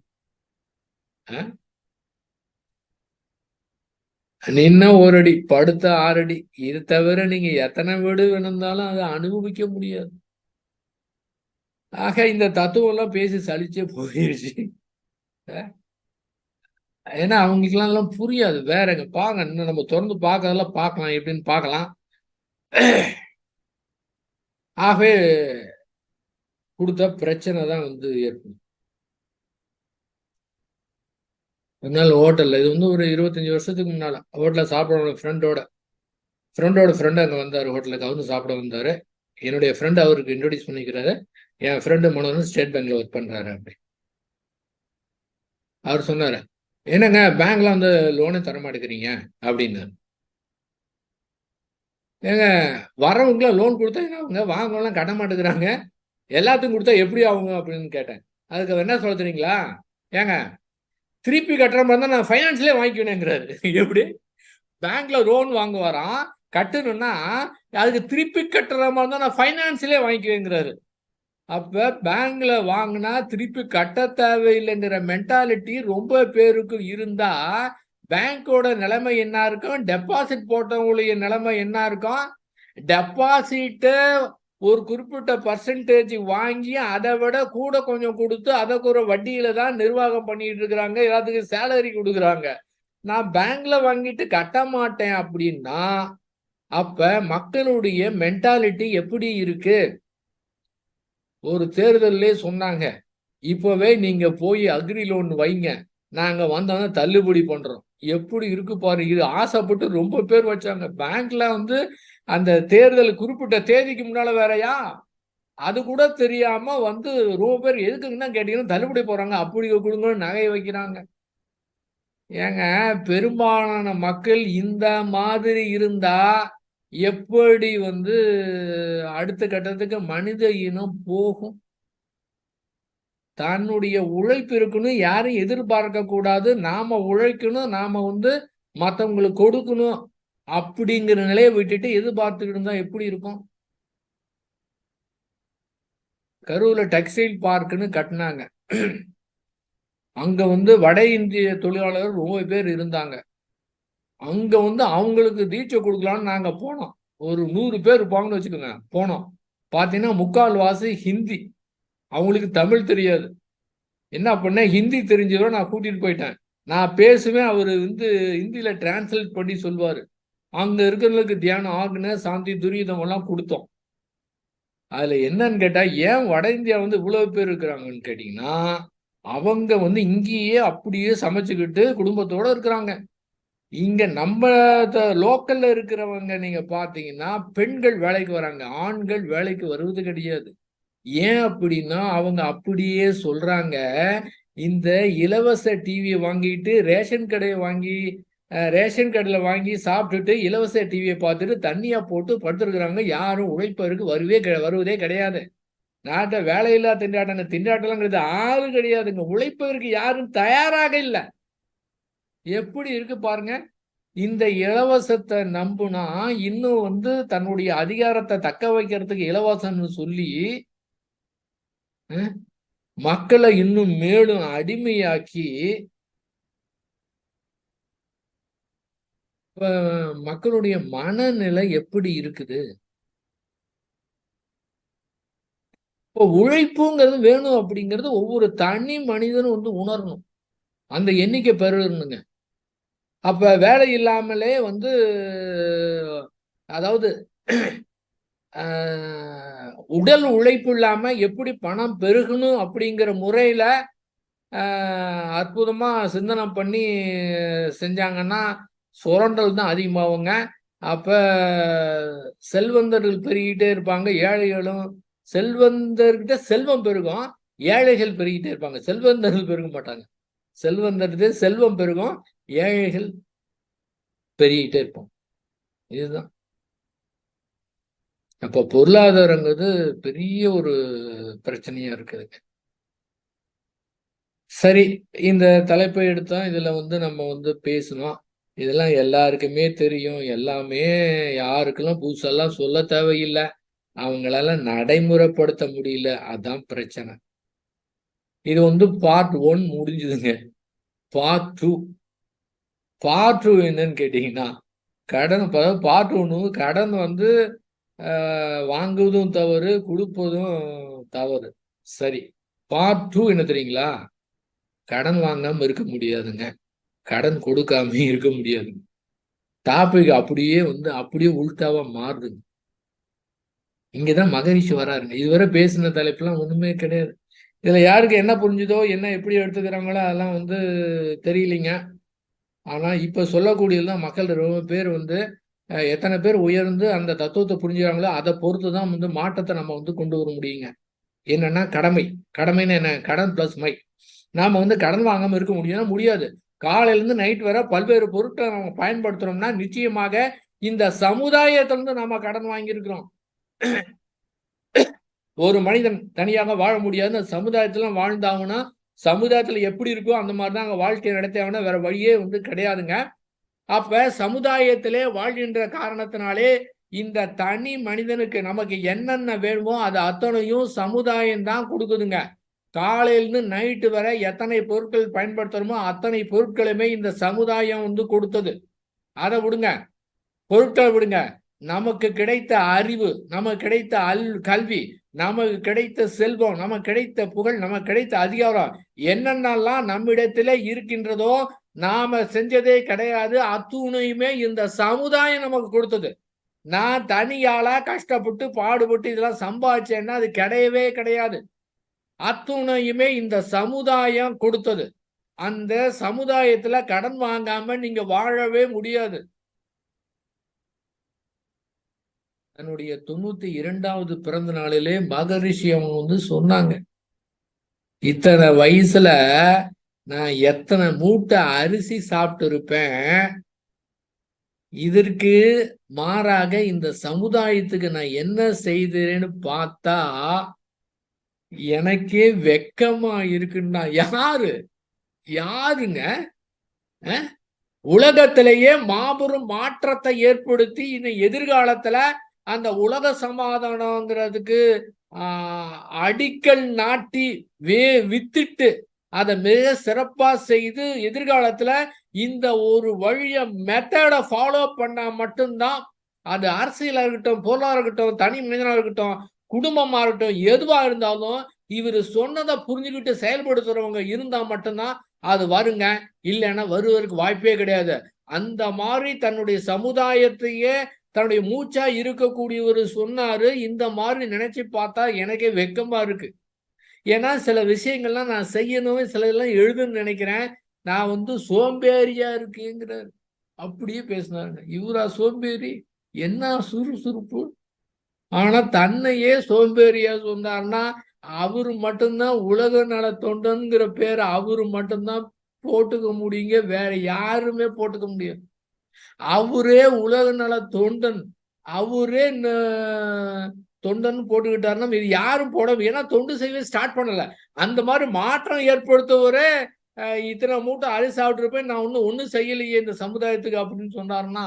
நின்ன 1 அடி, படுத்த 6 அடி, இது தவிர நீங்க எத்தனை வீடு வேணும்னாலும் அதை அனுபவிக்க முடியாது. ஆக இந்த தத்துவம் எல்லாம் பேசி சலிச்சே போயிருச்சு. ஏன்னா அவங்களுக்குலாம் அதெல்லாம் புரியாது. வேறங்க பாங்க, இன்னும் நம்ம தொடர்ந்து பார்க்கறதெல்லாம் பார்க்கலாம், எப்படின்னு பார்க்கலாம். ஆகவே கொடுத்த பிரச்சனை தான் வந்து ஏற்படும். ஒரு நாள் ஹோட்டல்ல, இது வந்து ஒரு 25 வருஷத்துக்கு முன்னால ஹோட்டல்ல சாப்பிட ஃப்ரெண்டோட ஃப்ரெண்ட் அங்கே வந்தார். ஹோட்டலுக்கு வந்து சாப்பிட வந்தாரு. என்னுடைய ஃப்ரெண்ட் அவருக்கு இன்ட்ரோடியூஸ் பண்ணிக்கிறாரு. என் ஃப்ரெண்டு மனோரன் ஸ்டேட் பேங்க்ல ஒர்க் பண்றாரு. அப்படி அவர் சொன்னாரு, என்னங்க பேங்க்ல வந்து லோனே தர மாட்டேங்கிறீங்க அப்படின்னு. ஏங்க, வரவங்களுக்குலாம் லோன் கொடுத்தா என்ன ஆகுங்க? வாங்கலாம் கட்ட மாட்டேங்கிறாங்க, எல்லாத்துக்கும் கொடுத்தா எப்படி ஆகுங்க அப்படின்னு கேட்டேன். அதுக்கு அவர் என்ன சொல்ல தெரியுங்களா? ஏங்க, திருப்பி கட்டுற மாதிரி தான் நான் ஃபைனான்ஸ்லேயே வாங்கிக்கணுங்கிறாரு. எப்படி? பேங்க்ல லோன் வாங்குவாராம், கட்டணும்னா அதுக்கு திருப்பி கட்டுற மாதிரி தான் நான் ஃபைனான்ஸ்லேயே வாங்கிக்குவேங்கிறாரு. அப்ப பேங்க்ல வாங்கினா திருப்பி கட்ட தேவையில்லைங்கிற மென்டாலிட்டி ரொம்ப பேருக்கு இருந்தா பேங்கோட நிலைமை என்ன இருக்கும்? டெபாசிட் போட்டவங்களுடைய நிலைமை என்ன இருக்கும்? டெபாசிட் ஒரு குறிப்பிட்ட பர்சன்டேஜ் வாங்கி அதை விட கூட கொஞ்சம் கொடுத்து அதற்கு ஒரு வட்டியில தான் நிர்வாகம் பண்ணிட்டு இருக்கிறாங்க, எல்லாத்துக்கும் சேலரி கொடுக்குறாங்க. நான் பேங்க்ல வாங்கிட்டு கட்ட மாட்டேன் அப்படின்னா அப்ப மக்களுடைய மென்டாலிட்டி எப்படி இருக்கு? ஒரு தேர்தலே சொன்னாங்க, இப்பவே நீங்க போய் அக்ரி லோன் வைங்க, நாங்க வந்தோம்னா தள்ளுபடி பண்றோம். எப்படி இருக்கு பாரு. இது ஆசைப்பட்டு ரொம்ப பேர் வச்சாங்க. பேங்க்ல வந்து அந்த தேர்தல் குறிப்பிட்ட தேதிக்கு முன்னால வேறயா? அது கூட தெரியாம வந்து ரொம்ப பேர் எதுக்குன்னு கேட்டீங்கன்னா, தள்ளுபடி போடுறாங்க. அப்படி குடுங்கன்னு நகைய வைக்கிறாங்க. ஏங்க பெரும்பாலான மக்கள் இந்த மாதிரி இருந்தா, எப்படி வந்து அடுத்த கட்டத்துக்கு மனித இனம் போகும்? தன்னுடைய உழைப்பு இருக்கணும். யாரையும் எதிர்பார்க்க கூடாது. நாம உழைக்கணும். நாம வந்து மத்தவங்களுக்கு கொடுக்கணும். அப்படிங்கிற நிலைய விட்டுட்டு எதிர்பார்த்துக்கிட்டு இருந்தா எப்படி இருக்கும்? கரூர்ல டெக்ஸ்டைல் பார்க்ன்னு கட்டுனாங்க. அங்க வந்து வட இந்திய தொழிலாளர்கள் ரொம்ப பேர் இருந்தாங்க. அங்க வந்து அவங்களுக்கு தீட்சை குடுக்கலான்னு நாங்க போனோம். ஒரு 100 பேர் இருப்பாங்கன்னு வச்சுக்கோங்க. போனோம். பார்த்தீங்கன்னா, முக்கால்வாசி ஹிந்தி. அவங்களுக்கு தமிழ் தெரியாது. என்ன பண்ணேன், ஹிந்தி தெரிஞ்சவர நான் கூட்டிட்டு போயிட்டேன். நான் பேசுவேன். அவரு வந்து ஹிந்தியில டிரான்ஸ்லேட் பண்ணி சொல்வாரு. அங்க இருக்கிறவங்களுக்கு தியானம், ஆக்ஞ, சாந்தி, துரிதம் எல்லாம் குடுத்தோம். அதுல என்னன்னு கேட்டா, ஏன் வட இந்தியா வந்து இவ்வளவு பேர் இருக்கிறாங்கன்னு கேட்டீங்கன்னா, அவங்க வந்து இங்கேயே அப்படியே சமைச்சுக்கிட்டு குடும்பத்தோட இருக்கிறாங்க. இங்க நம்ம லோக்கல்ல இருக்கிறவங்க நீங்க பார்த்தீங்கன்னா, பெண்கள் வேலைக்கு வராங்க. ஆண்கள் வேலைக்கு வருவது கிடையாது. ஏன் அப்படின்னா, அவங்க அப்படியே சொல்றாங்க. இந்த இலவச டிவிய வாங்கிட்டு ரேஷன் கடைய வாங்கி ரேஷன் கடையில வாங்கி சாப்பிட்டுட்டு இலவச டிவிய பார்த்துட்டு தண்ணியா போட்டு படுத்திருக்கிறாங்க. யாரும் உழைப்பதற்கு வருவதே கிடையாது. நாட்ட வேலையில்லா திண்டாட்டம். இந்த திண்டாட்டம்ங்கிறது ஆளு கிடையாதுங்க. உழைப்பதற்கு யாரும் தயாராக இல்ல. எப்படி இருக்கு பாருங்க. இந்த இலவசத்தை நம்புனா இன்னும் வந்து தன்னுடைய அதிகாரத்தை தக்க வைக்கிறதுக்கு இலவசம்னு சொல்லி மக்களை இன்னும் மேலும் அடிமையாக்கி மக்களுடைய மனநிலை எப்படி இருக்குது? இப்போ உழைப்புங்கிறது வேணும் அப்படிங்கிறது ஒவ்வொரு தனி மனிதனும் வந்து உணரணும். அந்த எண்ணிக்கை பெறணுங்க. அப்ப வேலை இல்லாமலே வந்து அதாவது உடல் உழைப்பு இல்லாம எப்படி பணம் பெருகணும் அப்படிங்கிற முறையில அற்புதமா சிந்தனை பண்ணி செஞ்சாங்கன்னா, சுரண்டல் தான் அதிகமாகுங்க. அப்ப செல்வந்தர்கள் பெருகிட்டே இருப்பாங்க. ஏழைகளும் செல்வந்தர்கிட்ட செல்வம் பெருகும். ஏழைகள் பெருகிட்டே இருப்பாங்க. செல்வந்தர்கள் பெருக மாட்டாங்க. செல்வந்தர்கிட்ட செல்வம் பெருகும். ஏழைகள் பெருகிட்டே இருப்போம். இதுதான். அப்ப பொருளாதாரங்கிறது பெரிய ஒரு பிரச்சனையா இருக்குதுங்க. சரி, இந்த தலைப்பை எடுத்தோம். இதுல வந்து நம்ம வந்து பேசினோம். இதெல்லாம் எல்லாருக்குமே தெரியும். எல்லாமே யாருக்கெல்லாம் புதுசாலாம் சொல்ல தேவையில்ல. அவங்களால நடைமுறைப்படுத்த முடியல. அதான் பிரச்சனை. இது வந்து பார்ட் 1 முடிஞ்சதுங்க. பார்ட் 2 பார்ட் 2 என்னன்னு கேட்டீங்கன்னா, கடன் பார்ட் 1 கடன் வந்து வாங்குவதும் தவறு, குடுப்பதும் தவறு. சரி. பார்ட் 2 என்ன தெரியுங்களா? கடன் வாங்காம இருக்க முடியாதுங்க. கடன் கொடுக்காமயும் இருக்க முடியாதுங்க. டாபிக் அப்படியே வந்து அப்படியே உல்டாவா மாறுதுங்க. இங்கதான் மகரிஷி வராருங்க. இதுவரை பேசின தலைப்புலாம் ஒண்ணுமே கிடையாது. இதுல யாருக்கு என்ன புரிஞ்சுதோ, என்ன எப்படி எடுத்துக்கிறாங்களோ அதெல்லாம் வந்து தெரியலைங்க. ஆனா இப்ப சொல்லக்கூடியதுதான் மக்கள் ரொம்ப பேர் வந்து எத்தனை பேர் உயர்ந்து அந்த தத்துவத்தை புரிஞ்சுக்கிறாங்களோ அதை பொறுத்து தான் வந்து மாற்றத்தை நம்ம வந்து கொண்டு வர முடியுங்க. என்னன்னா கடமை. கடமைன்னு என்ன? கடன் பிளஸ் மை. நாம வந்து கடன் வாங்காம இருக்க முடியும்னா முடியாது. காலையில இருந்து நைட் வரை பல்வேறு பொருட்களை நம்ம பயன்படுத்துறோம்னா நிச்சயமாக இந்த சமுதாயத்திலிருந்து நாம கடன் வாங்கியிருக்கிறோம். ஒரு மனிதன் தனியாக வாழ முடியாது. சமுதாயத்துல வாழ்ந்தாங்கன்னா சமுதாயத்துல எப்படி இருக்கோ அந்த மாதிரிதான் அங்க வாழ்க்கையை நடத்தியாங்கன்னா வேற வழியே வந்து கிடையாதுங்க. அப்ப சமுதாயத்திலே வாழ்கின்ற காரணத்தினாலே இந்த தனி மனிதனுக்கு நமக்கு என்னென்ன வேணுமோ அது அத்தனையும் சமுதாயம் தான் கொடுக்குதுங்க. காலையிலிருந்து நைட்டு வரை எத்தனை பொருட்கள் பயன்படுத்துறோமோ அத்தனை பொருட்களுமே இந்த சமுதாயம் வந்து கொடுத்தது. அதை விடுங்க, பொருட்களை விடுங்க. நமக்கு கிடைத்த அறிவு, நமக்கு கிடைத்த கல்வி, நமக்கு கிடைத்த செல்வம், நமக்கு கிடைத்த புகழ், நமக்கு கிடைத்த அதிகாரம் என்னென்னலாம் நம்மிடத்திலே இருக்கின்றதோ நாம செஞ்சதே கிடையாது. அத்துணையுமே இந்த சமுதாயம் நமக்கு கொடுத்தது. நான் தனியாளா கஷ்டப்பட்டு பாடுபட்டு இதெல்லாம் சம்பாதிச்சேன்னா அது கிடையவே கிடையாது. அத்துணையுமே இந்த சமுதாயம் கொடுத்தது. அந்த சமுதாயத்துல கடன் வாங்காம நீங்க வாழவே முடியாது. தன்னுடைய 92வது பிறந்த நாளிலே மகரிஷி அவங்க வந்து சொன்னாங்க, இத்தனை வயசுல நான் எத்தனை மூட்டை அரிசி சாப்பிட்டு இருப்பேன், இதற்கு மாறாக இந்த சமுதாயத்துக்கு நான் என்ன செய்தேன்னு பார்த்தா எனக்கே வெக்கமா இருக்குன்னா. யாருங்க? உலகத்திலேயே மாபெரும் மாற்றத்தை ஏற்படுத்தி இன்னும் எதிர்காலத்துல அந்த உலக சமாதானங்கிறதுக்கு அடிக்கல் நாட்டி வித்துட்டு அதை மிக சிறப்பா செய்து எதிர்காலத்துல இந்த ஒரு வழிய மெத்தட ஃபாலோ பண்ணா மட்டும்தான், அது அரசியலா இருக்கட்டும், பொருளாதாரம் இருக்கட்டும், தனி மனிதனா இருக்கட்டும், குடும்பமா இருக்கட்டும், எதுவா இருந்தாலும் இவர் சொன்னதை புரிஞ்சுக்கிட்டு செயல்படுத்துறவங்க இருந்தா மட்டும்தான் அது வருங்க. இல்லைன்னா வருவதற்கு வாய்ப்பே கிடையாது. அந்த மாதிரி தன்னுடைய சமுதாயத்தையே தன்னுடைய மூச்சா இருக்கக்கூடியவர் சொன்னாரு. இந்த மாதிரி நினைச்சு பார்த்தா எனக்கே வெக்கமா இருக்கு. ஏன்னா சில விஷயங்கள்லாம் நான் செய்யணும், சில இதெல்லாம் எழுதுன்னு நினைக்கிறேன். நான் வந்து சோம்பேறியா இருக்குங்கிறார். அப்படியே பேசினாருங்க. இவரா சோம்பேறி? என்ன சுறுசுறுப்பு! ஆனா தன்னையே சோம்பேறியா சொன்னார்னா அவரு மட்டும்தான் உலக நல தொண்டன்கிற பேர் அவரு மட்டும்தான் போட்டுக்க முடியுங்க. வேற யாருமே போட்டுக்க முடியாது. அவரே உலக நல தொண்டன், அவரே தொண்டன் போட்டுக்கிட்டாருன்னா இது யாரும் போட, ஏன்னா தொண்டு செய்ய ஸ்டார்ட் பண்ணல. அந்த மாதிரி மாற்றம் ஏற்படுத்தவரே இத்தனை மூட்டை அரிசி சாப்பிட்டுருப்பேன், நான் ஒன்னும் செய்யலையே இந்த சமுதாயத்துக்கு அப்படின்னு சொன்னாருன்னா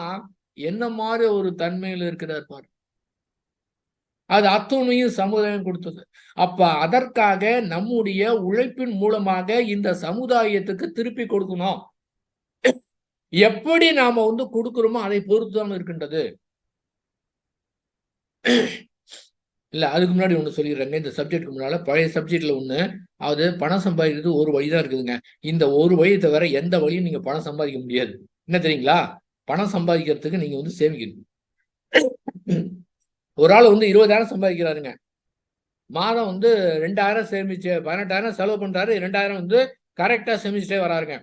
என்ன மாதிரி ஒரு தன்மையில் இருக்கிறார் பாரு. அது அத்துணையும் சமுதாயம் கொடுத்தது. அப்ப அதற்காக நம்முடைய உழைப்பின் மூலமாக இந்த சமுதாயத்துக்கு திருப்பி கொடுக்கணும். எப்படி நாம வந்து கொடுக்கிறோமோ அதை பொறுத்துதான் இருக்கின்றது. இல்ல அதுக்கு முன்னாடி ஒண்ணு சொல்லிடுறேங்க. இந்த சப்ஜெக்டுக்கு முன்னால பழைய சப்ஜெக்ட்ல ஒண்ணு, அது பணம் சம்பாதிக்கிறது ஒரு வழிதான் இருக்குதுங்க. இந்த ஒரு வழியை தவிர எந்த வழியும் நீங்க பணம் சம்பாதிக்க முடியாது. என்ன தெரியுங்களா? பணம் சம்பாதிக்கிறதுக்கு நீங்க வந்து சேமிக்கணும். ஒரு ஆள் வந்து 20,000 சம்பாதிக்கிறாருங்க. மாதம் வந்து 2,000 சேமிச்சு 18,000 செலவு பண்றாரு, 2,000 வந்து கரெக்டா சேமிச்சுட்டே வராருங்க.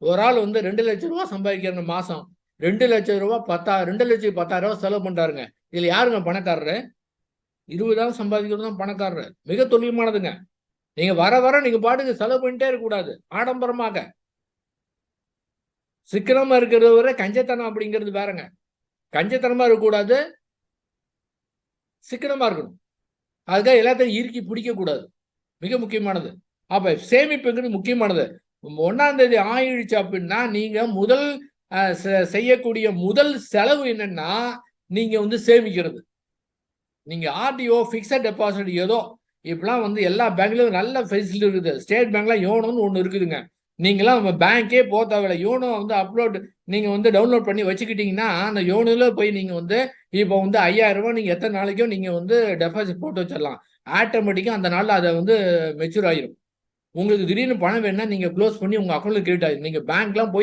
ஒரு ஆள் வந்து 2 லட்சம் ரூபாய் சம்பாதிக்கிற மாசம் 2 லட்சம் ரூபாய் 2,10,000 செலவு பண்றாருங்க. இதுல யாருங்க பணக்காரரு? 20,000 சம்பாதிக்கிறது தான் பணக்காரரு. மிக துல்லியமானதுங்க. நீங்க வர நீங்க பாட்டுக்கு செலவு பண்ணிட்டே இருக்க கூடாது. ஆடம்பரமாக சிக்கனமா இருக்கிறத விட கஞ்சத்தனம் அப்படிங்கிறது வேறங்க. கஞ்சத்தனமா இருக்கக்கூடாது, சிக்கனமா இருக்கணும். அதுக்காக எல்லாத்தையும் இறுக்கி பிடிக்க கூடாது. மிக முக்கியமானது. அப்ப சேமிப்புங்கிறது முக்கியமானது. 1ஆம் தேதி ஆயிடுச்சு அப்படின்னா நீங்க முதல் செய்யக்கூடிய முதல் செலவு என்னன்னா நீங்க வந்து சேமிக்கிறது. நீங்க ஆர்டிஓ, பிக்ஸட் டெபாசிட் ஏதோ இப்பெல்லாம் வந்து எல்லா பேங்க்லயும் நல்ல ஃபெசிலிட்டி இருக்குது. ஸ்டேட் பேங்க்ல யோனோன்னு ஒண்ணு இருக்குதுங்க. நீங்களாம் பேங்கே போக தேவையில்ல. யோனோ வந்து நீங்க வந்து டவுன்லோட் பண்ணி வச்சுக்கிட்டீங்கன்னா அந்த யோனோல போய் நீங்க வந்து இப்போ வந்து 5,000 ரூபாய் நீங்க எத்தனை நாளைக்கும் நீங்க வந்து டெபாசிட் போட்டு வச்சிடலாம். ஆட்டோமேட்டிக்கா அந்த நாள்ல அதை வந்து மெச்சூர் ஆயிரும். உங்களுக்கு திடீர்னு பணம் வேணும்னா நீங்க க்ளோஸ் பண்ணி உங்க அக்கௌண்ட்ல கிரெடிட் ஆயிடும். நீங்க பேங்க்லாம்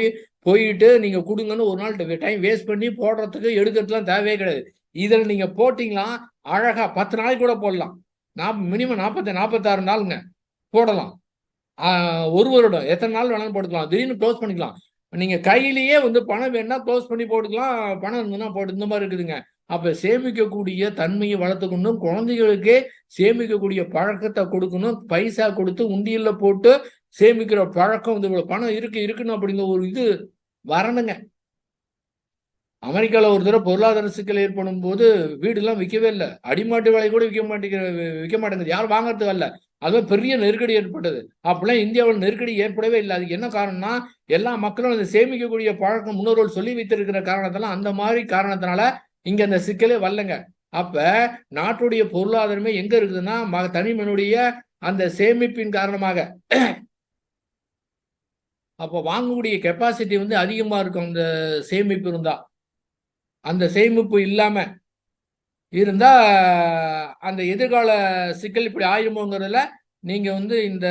போயிட்டு நீங்க கொடுங்கன்னு ஒரு நாள் டைம் வேஸ்ட் பண்ணி போடுறதுக்கு எடுக்கிறதுலாம் தேவையே கிடையாது. இதில் நீங்க போட்டீங்களா அழகா 10 நாளைக்கு கூட போடலாம். மினிமம் 46 நாளுங்க போடலாம். 1 வருடம் எத்தனை நாள் வேணாலும் போட்டுக்கலாம். திடீர்னு க்ளோஸ் பண்ணிக்கலாம். நீங்க கையிலேயே வந்து பணம் வேணும்னா க்ளோஸ் பண்ணி போட்டுக்கலாம். பணம் இருந்ததுன்னா போட்டு இந்த மாதிரி இருக்குதுங்க. அப்ப சேமிக்கக்கூடிய தன்மையை வளர்த்துக்கணும். குழந்தைகளுக்கே சேமிக்கக்கூடிய பழக்கத்தை கொடுக்கணும். பைசா கொடுத்து உண்டியல்ல போட்டு சேமிக்கிற பழக்கம் வந்து இவ்வளவு பணம் இருக்குன்னு அப்படிங்கிற ஒரு இது வரணுங்க. அமெரிக்காவில் ஒரு தடவை பொருளாதார சிக்கல் ஏற்படும் போது வீடுலாம் விற்கவே இல்லை. அடிமாட்டு விலை கூட விற்க மாட்டேங்குது. யாரும் வாங்கறதுக்கு இல்லை. அதுவும் பெரிய நெருக்கடி ஏற்பட்டது. அப்பெல்லாம் இந்தியாவில் நெருக்கடி ஏற்படவே இல்லை. அதுக்கு என்ன காரணம்னா எல்லா மக்களும் அதை சேமிக்கக்கூடிய பழக்கம் முன்னோர்கள் சொல்லி வைத்திருக்கிற காரணத்தால அந்த மாதிரி காரணத்தினால இங்க அந்த சிக்கலே வரலங்க. அப்ப நாட்டுடைய பொருளாதாரமே எங்க இருக்குதுன்னா தனிமனுடைய அந்த சேமிப்பின் காரணமாக. அப்ப வாங்கக்கூடிய கெப்பாசிட்டி வந்து அதிகமா இருக்கும் அந்த சேமிப்பு இருந்தா. அந்த சேமிப்பு இல்லாம இருந்தா அந்த எதிர்கால சிக்கல் இப்படி ஆயிருமோங்கிறதுல நீங்க வந்து இந்த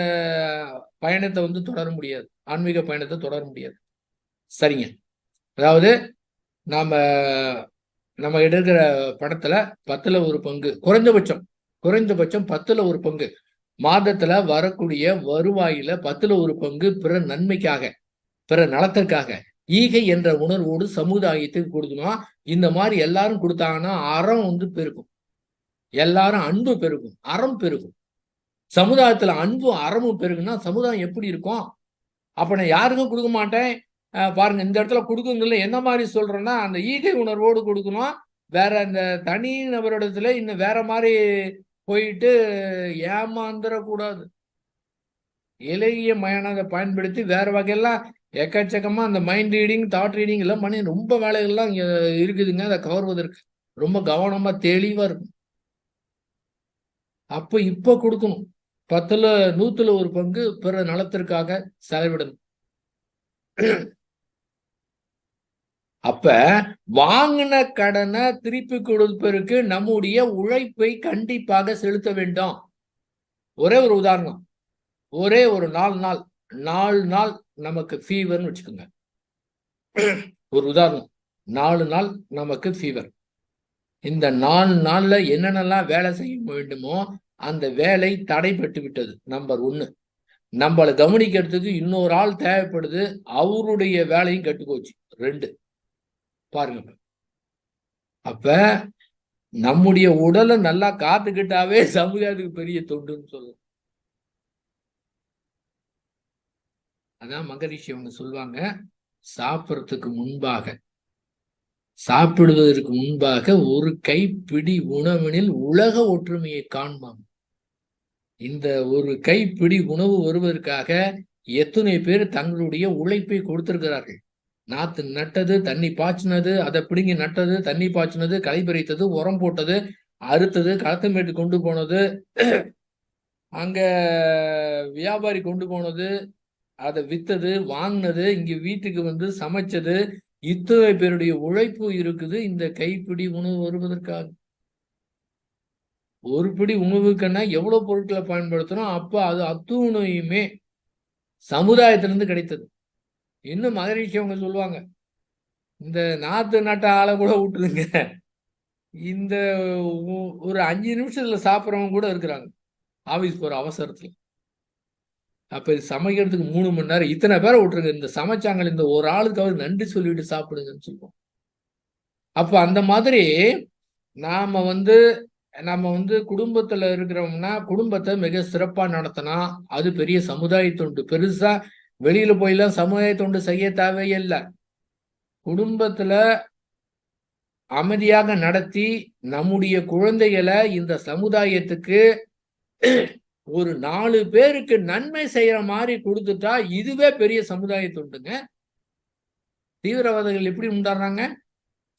பயணத்தை வந்து தொடர முடியாது. ஆன்மீக பயணத்தை தொடர முடியாது. சரிங்க. அதாவது நம்ம எடுக்கிற பணத்துல 10ல் 1 பங்கு, குறைந்தபட்சம் 10ல் 1 பங்கு மாதத்துல வரக்கூடிய வருவாயில 10ல் 1 பங்கு பிற நன்மைக்காக, பிற நலத்திற்காக ஈகை என்ற உணர்வோடு சமுதாயத்துக்கு கொடுக்கணும். இந்த மாதிரி எல்லாரும் கொடுத்தாங்கன்னா அறம் பெருகும். எல்லாரும் அன்பு பெருகும், அறம் பெருகும். சமுதாயத்துல அன்பும் அறமும் பெருகுன்னா சமுதாயம் எப்படி இருக்கும்? அப்ப நான் யாருக்கும் கொடுக்க மாட்டேன். பாருங்க, இந்த இடத்துல கொடுக்குறதுல என்ன மாதிரி சொல்றேன்னா, அந்த ஈகை உணர்வோடு கொடுக்கணும். வேற இந்த தனி நபரிடத்துல இன்னும் வேற மாதிரி போயிட்டு ஏமாந்துடக்கூடாது. இலகிய மயானதை பயன்படுத்தி வேற வகையெல்லாம் எக்கச்சக்கமா அந்த மைண்ட் ரீடிங், தாட் ரீடிங் எல்லாம் பண்ணி ரொம்ப வேலைகள்லாம் இங்க இருக்குதுங்க. அதை கவர்வதற்கு ரொம்ப கவனமா தெளிவா இருக்கும். அப்ப இப்ப கொடுக்கணும். 100ல் 1 பங்கு பிற நலத்திற்காக செலவிடணும். அப்ப வாங்கின கடனை திருப்பி கொடுப்பதற்கு நம்முடைய உழைப்பை கண்டிப்பாக செலுத்த வேண்டும். ஒரே ஒரு உதாரணம், ஒரே ஒரு 4 நாள் நமக்கு ஃபீவர்னு வச்சுக்கோங்க. ஒரு உதாரணம், 4 நாள் நமக்கு ஃபீவர். இந்த 4 நாள்ல என்னென்னலாம் வேலை செய்ய வேண்டுமோ அந்த வேலை தடைப்பட்டு விட்டது. நம்பர் 1. நம்மளை கவனிக்கிறதுக்கு இன்னொரு ஆள் தேவைப்படுது, அவருடைய வேலையும் கெட்டுப்போச்சு. 2. பாருங்க, அப்ப நம்முடைய உடலை நல்லா காத்துக்கிட்டாவே சமுதாயத்துக்கு பெரிய தொண்டுன்னு சொல்லலாம். அதான் மகரிஷி அவங்க சொல்லுவாங்க, சாப்பிடுவதற்கு முன்பாக ஒரு கைப்பிடி உணவினில் உலக ஒற்றுமையை காண்பாங்க. இந்த ஒரு கைப்பிடி உணவு வருவதற்காக எத்தனை பேர் தங்களுடைய உழைப்பை கொடுத்திருக்கிறார்கள். நாத்து நட்டது, தண்ணி பாய்ச்சினது, அதை பிடுங்கி நட்டது, தண்ணி பாய்ச்சினது, களை பறித்தது, உரம் போட்டது, அறுத்தது, களத்தமேட்டு கொண்டு போனது, அங்க வியாபாரி கொண்டு போனது, அதை வித்தது, வாங்கினது, இங்க வீட்டுக்கு சமைச்சது, இத்தனை பேருடைய உழைப்பு இருக்குது இந்த கைப்பிடி உணவு வருவதற்காக. ஒரு பிடி உணவுக்குன்னா எவ்வளவு பொருட்களை பயன்படுத்தணும். அப்ப அது அத்துணையுமே சமுதாயத்திலிருந்து கிடைத்தது. இன்னும் மகரிஷி அவங்க சொல்லுவாங்க, இந்த நாத்து நட்ட ஆளை கூட விட்டுருங்க, இந்த ஒரு 5 நிமிஷத்துல சாப்பிட்றவங்க கூட இருக்கிறாங்க ஆபீஸ் போற அவசரத்துல. அப்ப இது சமைக்கிறதுக்கு 3 மணி நேரம், இத்தனை பேரை விட்டுருங்க, இந்த சமைச்சாங்க இந்த ஒரு ஆளுக்கு அவர் நன்றி சொல்லிட்டு சாப்பிடுங்கன்னு சொல்லுவோம். அப்ப அந்த மாதிரி நாம குடும்பத்துல இருக்கிறோம்னா குடும்பத்தை மிக சிறப்பா நடத்தினா அது பெரிய சமுதாய தொண்டு. பெருசா வெளியில போயெல்லாம் சமுதாய தொண்டு செய்ய தேவையில்லை. குடும்பத்துல அமைதியாக நடத்தி நம்முடைய குழந்தைகளை இந்த சமுதாயத்துக்கு ஒரு 4 பேருக்கு நன்மை செய்யற மாதிரி கொடுத்துட்டா இதுவே பெரிய சமுதாய தொண்டுங்க. தீவிரவாதிகள் எப்படி உண்டாடுறாங்க?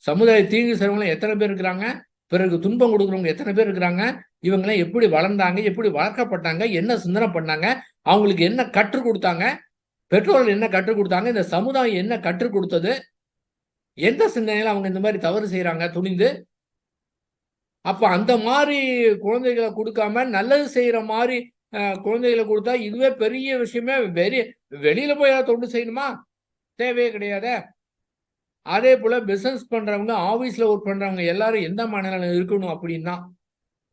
சமுதாய தீங்கு செய்றவங்க எத்தனை பேர் இருக்கிறாங்க? பிறகு துன்பம் கொடுக்குறவங்க எத்தனை பேர் இருக்கிறாங்க? இவங்களாம் எப்படி வளர்ந்தாங்க? எப்படி வளர்க்கப்பட்டாங்க? என்ன சிந்தனை பண்ணாங்க? அவங்களுக்கு என்ன கற்றுக் கொடுத்தாங்க? பெற்றோர்கள் என்ன கற்றுக் கொடுத்தாங்க? இந்த சமுதாயம் என்ன கற்றுக் கொடுத்தது? எந்த சிந்தனையில அவங்க இந்த மாதிரி தவறு செய்யறாங்க துணிந்து? அப்ப அந்த மாதிரி குழந்தைகளை கொடுக்காம நல்லது செய்யற மாதிரி குழந்தைகளை கொடுத்தா இதுவே பெரிய விஷயமே. வெளியில போய் தொண்டு செய்யணுமா? தேவையே கிடையாது. அதே போல பிசினஸ் பண்றவங்க, ஆபீஸ்ல ஒர்க் பண்றவங்க எல்லாரும் எந்த மனநிலை இருக்கணும் அப்படின்னா,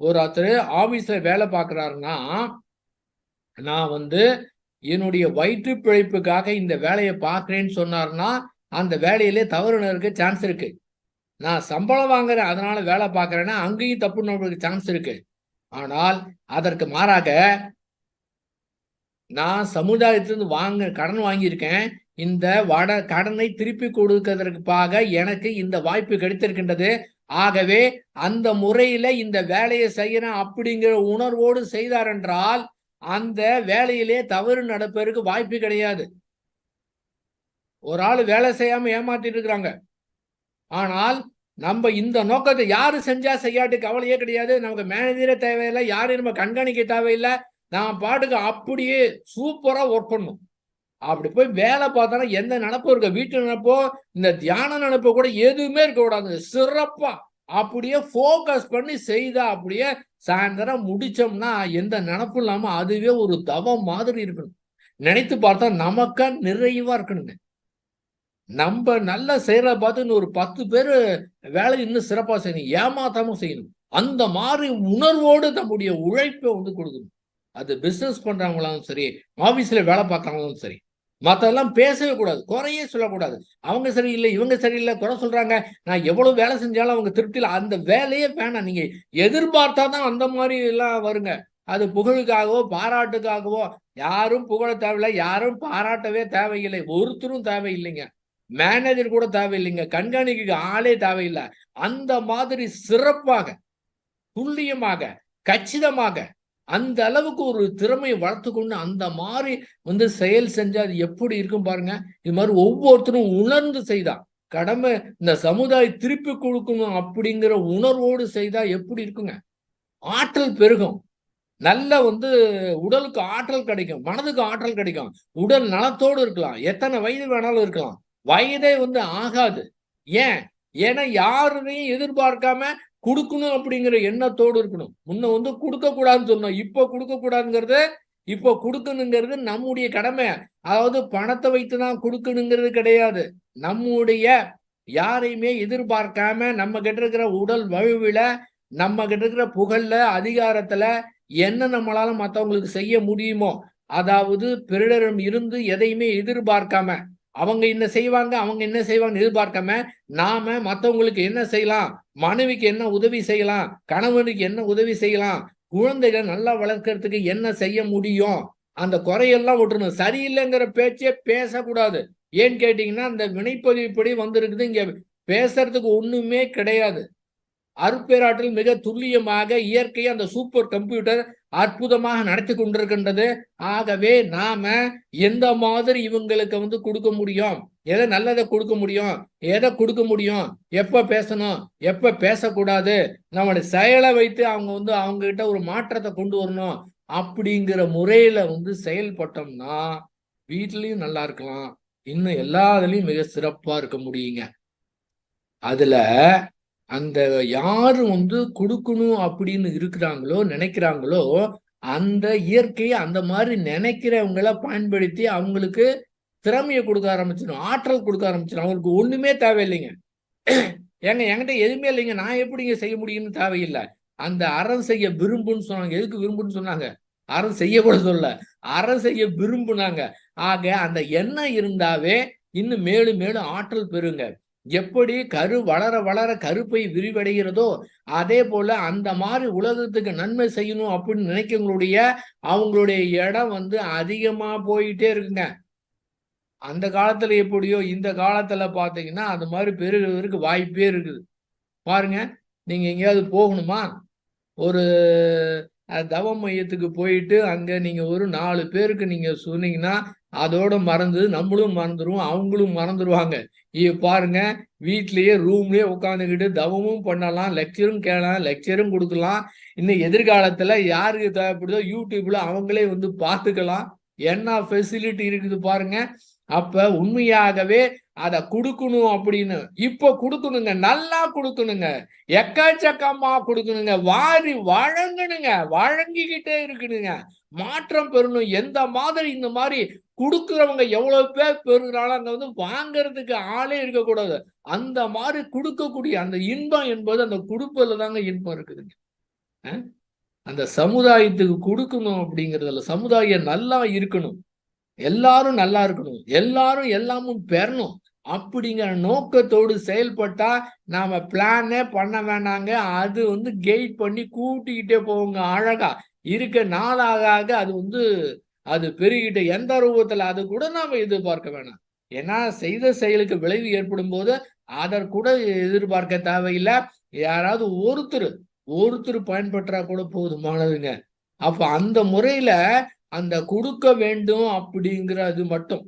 ஒருத்தர் ஆபீஸ்ல வேலை பார்க்கிறாருன்னா, நான் என்னுடைய வயிற்று பிழைப்புக்காக இந்த வேலையை பார்க்கிறேன்னு சொன்னார்னா அந்த வேலையிலே தவறு இருக்க சான்ஸ் இருக்கு. நான் சம்பளம் வாங்குறேன் அதனால வேலை பார்க்கறேன்னா அங்கேயும் தப்பு நடக்கிறதுக்கு சான்ஸ் இருக்கு. ஆனால் அதற்கு மாறாக நான் சமுதாயத்திலிருந்து கடன் வாங்கியிருக்கேன், இந்த கடனை திருப்பி கொடுக்கிறதுக்காக எனக்கு இந்த வாய்ப்பு கிடைத்திருக்கின்றது. ஆகவே அந்த முறையில இந்த வேலையை செய்யறேன் அப்படிங்கிற உணர்வோடு செய்தார் என்றால் அந்த வேலையிலே தவறு நடப்பதற்கு வாய்ப்பு கிடையாது. ஒரு ஆள் வேலை செய்யாம ஏமாத்திட்டு இருக்கிறாங்க. ஆனால் நம்ம இந்த நோக்கத்தை யாரு செஞ்சா செய்யாட்டு கவலையே கிடையாது. நமக்கு மேனேஜரே தேவையில்லை, யாரையும் நம்ம கண்காணிக்க தேவையில்லை. நான் பாட்டுக்கு அப்படியே சூப்பரா ஒர்க் பண்ணும். அப்படி போய் வேலை பார்த்தோன்னா எந்த நினப்பும் இருக்க, வீட்டு நினப்போ இந்த தியான நினப்போ கூட எதுவுமே இருக்கக்கூடாது. சிறப்பா அப்படியே போக்கஸ் பண்ணி செய்தா அப்படியே சாயந்தரம் முடிச்சோம்னா எந்த நினப்பும் இல்லாம அதுவே ஒரு தவம் மாதிரி இருக்கணும். நினைத்து பார்த்தா நமக்கா நிறைவா இருக்கணுங்க. நம்ம நல்லா செய்யறத பார்த்து இன்னும் ஒரு 10 பேர் வேலை இன்னும் சிறப்பா செய்யணும், ஏமாத்தாம செய்யணும். அந்த மாதிரி உணர்வோடு நம்முடைய உழைப்பை கொடுக்கணும். அது பிசினஸ் பண்றவங்களாலும் சரி, ஆபீஸ்ல வேலை பார்க்கறவங்களும் சரி, மத்ததெல்லாம் பேசவே கூடாது, குறையே சொல்லக்கூடாது. அவங்க சரியில்லை, இவங்க சரியில்லை, குறை சொல்றாங்க. நான் எவ்வளவு வேலை செஞ்சாலும் அவங்க திருப்தியில, அந்த வேலையே வேணாம். நீங்க எதிர்பார்த்தா தான் அந்த மாதிரி எல்லாம் வருங்க. அது புகழுக்காகவோ பாராட்டுக்காகவோ யாரும் புகழ தேவையில்லை, யாரும் பாராட்டவே தேவையில்லை, ஒருத்தரும் தேவையில்லைங்க. மேனேஜர் கூட தேவையில்லைங்க, கண்காணிக்க ஆளே தேவையில்லை. அந்த மாதிரி சிறப்பாக, துல்லியமாக, கச்சிதமாக, அந்த அளவுக்கு ஒரு திறமையை வளர்த்துக்கொண்டு அந்த மாதிரி செயல் செஞ்சா அது எப்படி இருக்கும் பாருங்க. இது மாதிரி ஒவ்வொருத்தரும் உணர்ந்து செய்தா, கடமை இந்த சமுதாயம் திருப்பி கொடுக்கணும் அப்படிங்கிற உணர்வோடு செய்தா எப்படி இருக்குங்க? ஆற்றல் பெருகும். நல்ல உடலுக்கு ஆற்றல் கிடைக்கும், மனதுக்கு ஆற்றல் கிடைக்கும், உடல் நலத்தோடு இருக்கலாம், எத்தனை வயது வேணாலும் இருக்கலாம், வயதே ஆகாது. ஏன்? ஏன்னா யாரையும் எதிர்பார்க்காம குடுக்கணும் அப்படிங்கிற எண்ணத்தோடு இருக்கணும். முன்ன குடுக்க கூடாதுன்னு சொன்னோம், இப்போ குடுக்க கூடாதுங்கிறது, இப்போ குடுக்கணுங்கிறது நம்முடைய கடமை. அதாவது பணத்தை வைத்து தான் குடுக்கணுங்கிறது கிடையாது. நம்முடைய யாரையுமே எதிர்பார்க்காம நம்ம கிட்ட இருக்கிற உடல் வலுவில, நம்ம கிட்ட இருக்கிற புகழ்ல, அதிகாரத்துல என்ன நம்மளால மத்தவங்களுக்கு செய்ய முடியுமோ, அதாவது பிறரிடம் இருந்து எதையுமே எதிர்பார்க்காம, அவங்க என்ன செய்வாங்க, அவங்க என்ன செய்வாங்கன்னு எதிர்பார்க்காம, நாம மத்தவங்களுக்கு என்ன செய்யலாம், மனைவிக்கு என்ன உதவி செய்யலாம், கணவனுக்கு என்ன உதவி செய்யலாம், குழந்தைகளை நல்லா வளர்க்கறதுக்கு என்ன செய்ய முடியும், அந்த குறையெல்லாம் விட்டுறணும். சரியில்லைங்கிற பேச்சே பேசக்கூடாது. ஏன்னு கேட்டீங்கன்னா, அந்த வினைப்பதிவுப்படி வந்திருக்குது. இங்க பேசுறதுக்கு ஒண்ணுமே கிடையாது. அருட்பேராற்றல் மிக துல்லியமாக இயற்கையை அந்த சூப்பர் கம்ப்யூட்டர் அற்புதமாக நடத்தி கொண்டிருக்கின்றது. ஆகவே நாம எந்த மாதிரி இவங்களுக்கு கொடுக்க முடியும், எதை நல்லதை கொடுக்க முடியும், எதை கொடுக்க முடியும், எப்ப பேசணும், எப்ப பேசக்கூடாது, நம்மளுடைய செயலை வைத்து அவங்க அவங்க கிட்ட ஒரு மாற்றத்தை கொண்டு வரணும் அப்படிங்கிற முறையில செயல்பட்டோம்னா வீட்லயும் நல்லா இருக்கலாம், இன்னும் எல்லாத்துலயும் மிக சிறப்பா இருக்க முடியுங்க. அதுல அந்த யாரு குடுக்கணும் அப்படின்னு இருக்கிறாங்களோ, நினைக்கிறாங்களோ, அந்த இயற்கையை அந்த மாதிரி நினைக்கிறவங்கள பயன்படுத்தி அவங்களுக்கு திறமையை கொடுக்க ஆரம்பிச்சிடும், ஆற்றல் கொடுக்க ஆரம்பிச்சிடும். அவங்களுக்கு ஒண்ணுமே தேவையில்லைங்க. ஏங்க என்கிட்ட எதுவுமே இல்லைங்க, நான் எப்படிங்க செய்ய முடியும்னு தேவையில்லை. அந்த அறம் செய்ய விரும்புன்னு சொன்னாங்க. எதுக்கு விரும்புன்னு சொன்னாங்க? அறம் செய்ய கூட சொல்ல, அறம் செய்ய விரும்புனாங்க. ஆக அந்த எண்ணம் இருந்தாவே இன்னும் மேலும் மேலும் ஆற்றல் பெறுங்க. எப்படி கரு வளர வளர கருப்பை விரிவடைகிறதோ, அதே போல அந்த மாதிரி உலகத்துக்கு நன்மை செய்யணும் அப்படின்னு நினைக்கிறவங்களுடைய அவங்களுடைய இடம் அதிகமா போயிட்டே இருக்குங்க. அந்த காலத்துல எப்படியோ இந்த காலத்துல பாத்தீங்கன்னா அது மாதிரி பெருகிறதுக்கு வாய்ப்பே இருக்குது. பாருங்க, நீங்க எங்கேயாவது போகணுமா, ஒரு தவ மையத்துக்கு போயிட்டு அங்க நீங்க ஒரு 4 பேருக்கு நீங்க சொன்னீங்கன்னா அதோட மறந்து நம்மளும் மறந்துடுவோம், அவங்களும் மறந்துடுவாங்க. பாருங்க, வீட்லயே ரூம்லயே உட்காந்துக்கிட்டு தவமும் பண்ணலாம், லெக்சரும் கேட்கலாம், லெக்சரும் கொடுக்கலாம். இன்னும் எதிர்காலத்துல யாருக்கு தேவைப்படுதோ யூடியூப்ல அவங்களே பார்த்துக்கலாம். என்ன ஃபெசிலிட்டி இருக்குது பாருங்க. அப்ப உண்மையாகவே அத குடுக்கணும் அப்படின்னு இப்ப குடுக்கணுங்க, நல்லா குடுக்கணுங்க, எக்கச்சக்கமா குடுக்கணுங்க, வாரி வழங்கணுங்க, வழங்கிக்கிட்டே இருக்கணுங்க, மாற்றம் பெறணும். எந்த மாதிரி இந்த மாதிரி குடுக்கிறவங்க எவ்வளவு பேர் பெறுகிறாலும் அங்க வாங்கறதுக்கு ஆளே இருக்கக்கூடாது. அந்த மாதிரி குடுக்கக்கூடிய அந்த இன்பம் என்பது அந்த குடுப்பதுல தாங்க இன்பம் இருக்குதுங்க. அந்த சமுதாயத்துக்கு கொடுக்கணும் அப்படிங்கறதுல சமுதாயம் நல்லா இருக்கணும், எல்லாரும் நல்லா இருக்கணும், எல்லாரும் எல்லாமும் பெறணும் அப்படிங்கிற நோக்கத்தோடு செயல்பட்டா நாம பிளானே பண்ண வேணாங்க. அது கெயிட் பண்ணி கூட்டிக்கிட்டே போவோங்க. அழகா இருக்க நாளாக அது அது பெருகிட்ட எந்த ரூபத்துல அது கூட நாம எதிர்பார்க்க வேணாம். ஏன்னா செய்த செயலுக்கு விளைவு ஏற்படும் போது அதற்கூட எதிர்பார்க்க தேவையில்லை. யாராவது ஒருத்தர் பயன்பெற்றா கூட போதுமானதுங்க. அப்ப அந்த முறையில அந்த கொடுக்க வேண்டும் அப்படிங்கிறது மட்டும்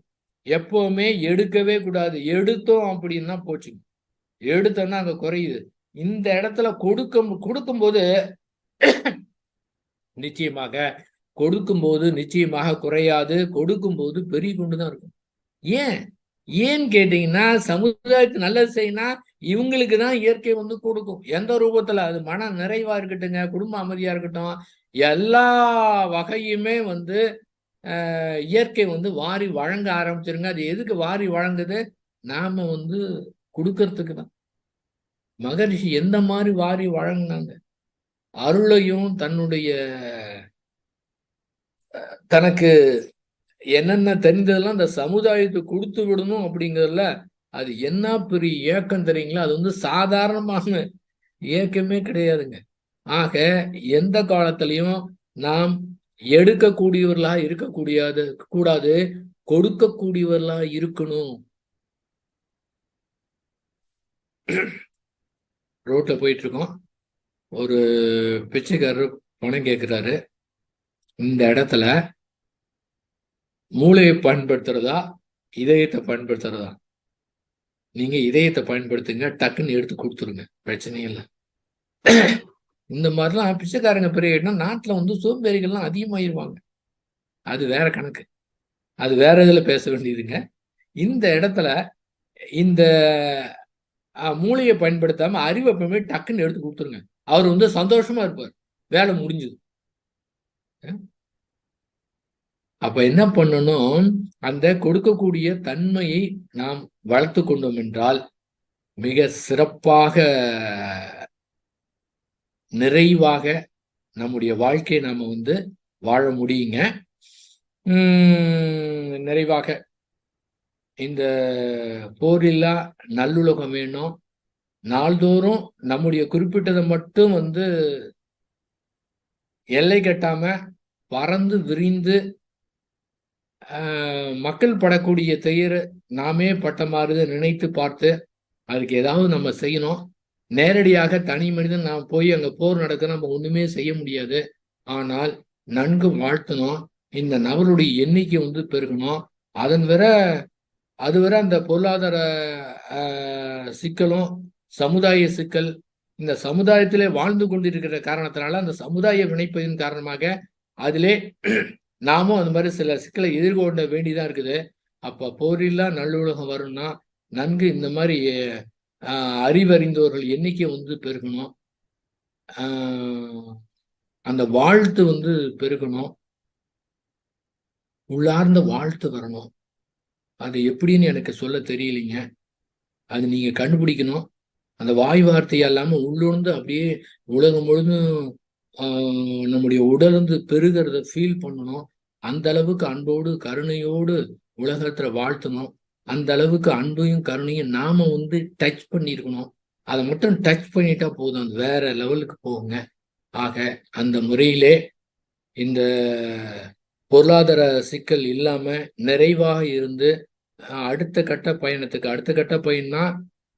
எப்பவுமே எடுக்கவே கூடாது. எடுத்தோம் அப்படின்னா போச்சுங்க. எடுத்தோம்னா அங்க குறையுது. இந்த இடத்துல கொடுக்கும்போது நிச்சயமாக குறையாது. கொடுக்கும்போது பெருகி கொண்டுதான் இருக்கும். ஏன்னு கேட்டீங்கன்னா சமுதாயத்துக்கு நல்லது செய்யணும், இவங்களுக்கு தான் இயற்கை கொடுக்கும். எந்த ரூபத்துல அது மன நிறைவா இருக்கட்டுங்க, குடும்ப அமைதியா இருக்கட்டும், எல்லா வகையுமே இயற்கை வாரி வழங்க ஆரம்பிச்சிருங்க. அது எதுக்கு வாரி வழங்குது? நாம கொடுக்கறதுக்கு தான். மகரிஷி எந்த மாதிரி வாரி வழங்கினாங்க? அருளையும் தன்னுடைய தனக்கு என்னென்ன தெரிந்ததெல்லாம் அந்த சமுதாயத்துக்கு கொடுத்து விடணும் அப்படிங்கிறதுல அது என்ன பெரிய ஏக்கம் தெரியுங்களா? அது வந்து சாதாரணமான ஏக்கமே கிடையாதுங்க. ஆக எந்த காலத்திலையும் நாம் எடுக்கக்கூடியவர்களா இருக்கக்கூடியது கூடாது, கொடுக்கக்கூடியவர்களா இருக்கணும். ரோட்ல போயிட்டு இருக்கோம். ஒரு பிச்சைக்காரர் பணம் கேட்கிறாரு. இந்த இடத்துல மூளையை பயன்படுத்துறதா, இதயத்தை பயன்படுத்துறதா? நீங்க இதயத்தை பயன்படுத்துங்க, டக்குன்னு எடுத்து கொடுத்துருங்க, பிரச்சனையே இல்லை. இந்த மாதிரிலாம் பிச்சைக்காரங்க பெருகிட்டா நாட்டில் வந்து சோம்பேறிகள்லாம் அதிகமாயிருவாங்க. அது வேற கணக்கு. அது வேற இதுல பேச வேண்டியதுங்க. இந்த இடத்துல இந்த மூளையை பயன்படுத்தாம அறிவை எப்பவுமே டக்குன்னு எடுத்து கொடுத்துருங்க. அவர் வந்து சந்தோஷமா இருப்பார். வேலை முடிஞ்சது. அப்ப என்ன பண்ணணும்? அந்த கொடுக்கக்கூடிய தன்மையை நாம் வளர்த்து கொண்டோம் என்றால் மிக சிறப்பாக நிறைவாக நம்முடைய வாழ்க்கையை நாம வந்து வாழ முடியுங்க. நிறைவாக இந்த போரில்லா நல்லுலகம் வேணும். நாள்தோறும் நம்முடைய குறிப்பிட்டதை மட்டும் வந்து எல்லை கட்டாம பறந்து விரிந்து மக்கள் படக்கூடிய துயர் நாமே பட்ட மாதிரி நினைத்து பார்த்து அதுக்கு ஏதாவது நம்ம செய்யணும். நேரடியாக தனி மனிதன் நாம் போய் அங்க போர் நடக்க நம்ம ஒண்ணுமே செய்ய முடியாது. ஆனால் நன்கு வாழ்த்தணும். இந்த நபருடைய எண்ணிக்கை வந்து பெருகணும். அதுவரை அந்த பொருளாதார சிக்கலும் சமுதாய சிக்கல் இந்த சமுதாயத்திலே வாழ்ந்து கொண்டிருக்கிற காரணத்தினால அந்த சமுதாய வினைப்பதின் காரணமாக அதிலே நாமும் அந்த மாதிரி சில சிக்கலை எதிர்கொள்ள வேண்டியதான் இருக்குது. அப்ப போரில்லா நல்லுலகம் வரும்னா நன்கு இந்த மாதிரி அறிவறிந்தவர்கள் எண்ணிக்கை வந்து பெருகணும். அந்த வாழ்த்து வந்து பெருகணும். உள்ளார்ந்த வாழ்த்து வரணும். அது எப்படின்னு எனக்கு சொல்ல தெரியலைங்க. அது நீங்க கண்டுபிடிக்கணும். அந்த வாய் வார்த்தை இல்லாம உள்ளுணர்ந்து அப்படியே உலகம் முழுதும் நம்முடைய உடல் வந்து பெருகிறத ஃபீல் பண்ணணும். அந்த அளவுக்கு அன்போடு கருணையோடு உலகத்துல வாழ்த்தணும். அந்த அளவுக்கு அன்பையும் கருணையும் நாம வந்து டச் பண்ணியிருக்கணும். அதை மட்டும் டச் பண்ணிட்டா போதும், அது வேற லெவலுக்கு போகுங்க. ஆக அந்த முறையிலே இந்த பொருளாதார சிக்கல் இல்லாம நிறைவாக இருந்து அடுத்த கட்ட பயணம்னா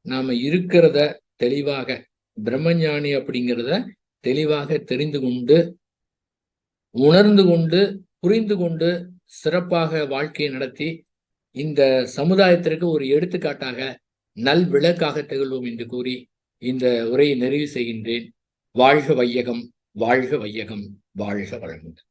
நாம இருக்கிறத தெளிவாக பிரம்மஞானி அப்படிங்கிறத தெளிவாக தெரிந்து கொண்டு உணர்ந்து கொண்டு புரிந்து கொண்டு சிறப்பாக வாழ்க்கையை நடத்தி இந்த சமுதாயத்திற்கு ஒரு எடுத்துக்காட்டாக நல் விளக்காக திகழ்வோம் என்று கூறி இந்த உரையை நிறைவு செய்கின்றேன். வாழ்க வையகம், வாழ்க வையகம், வாழ்க வளமுடன்.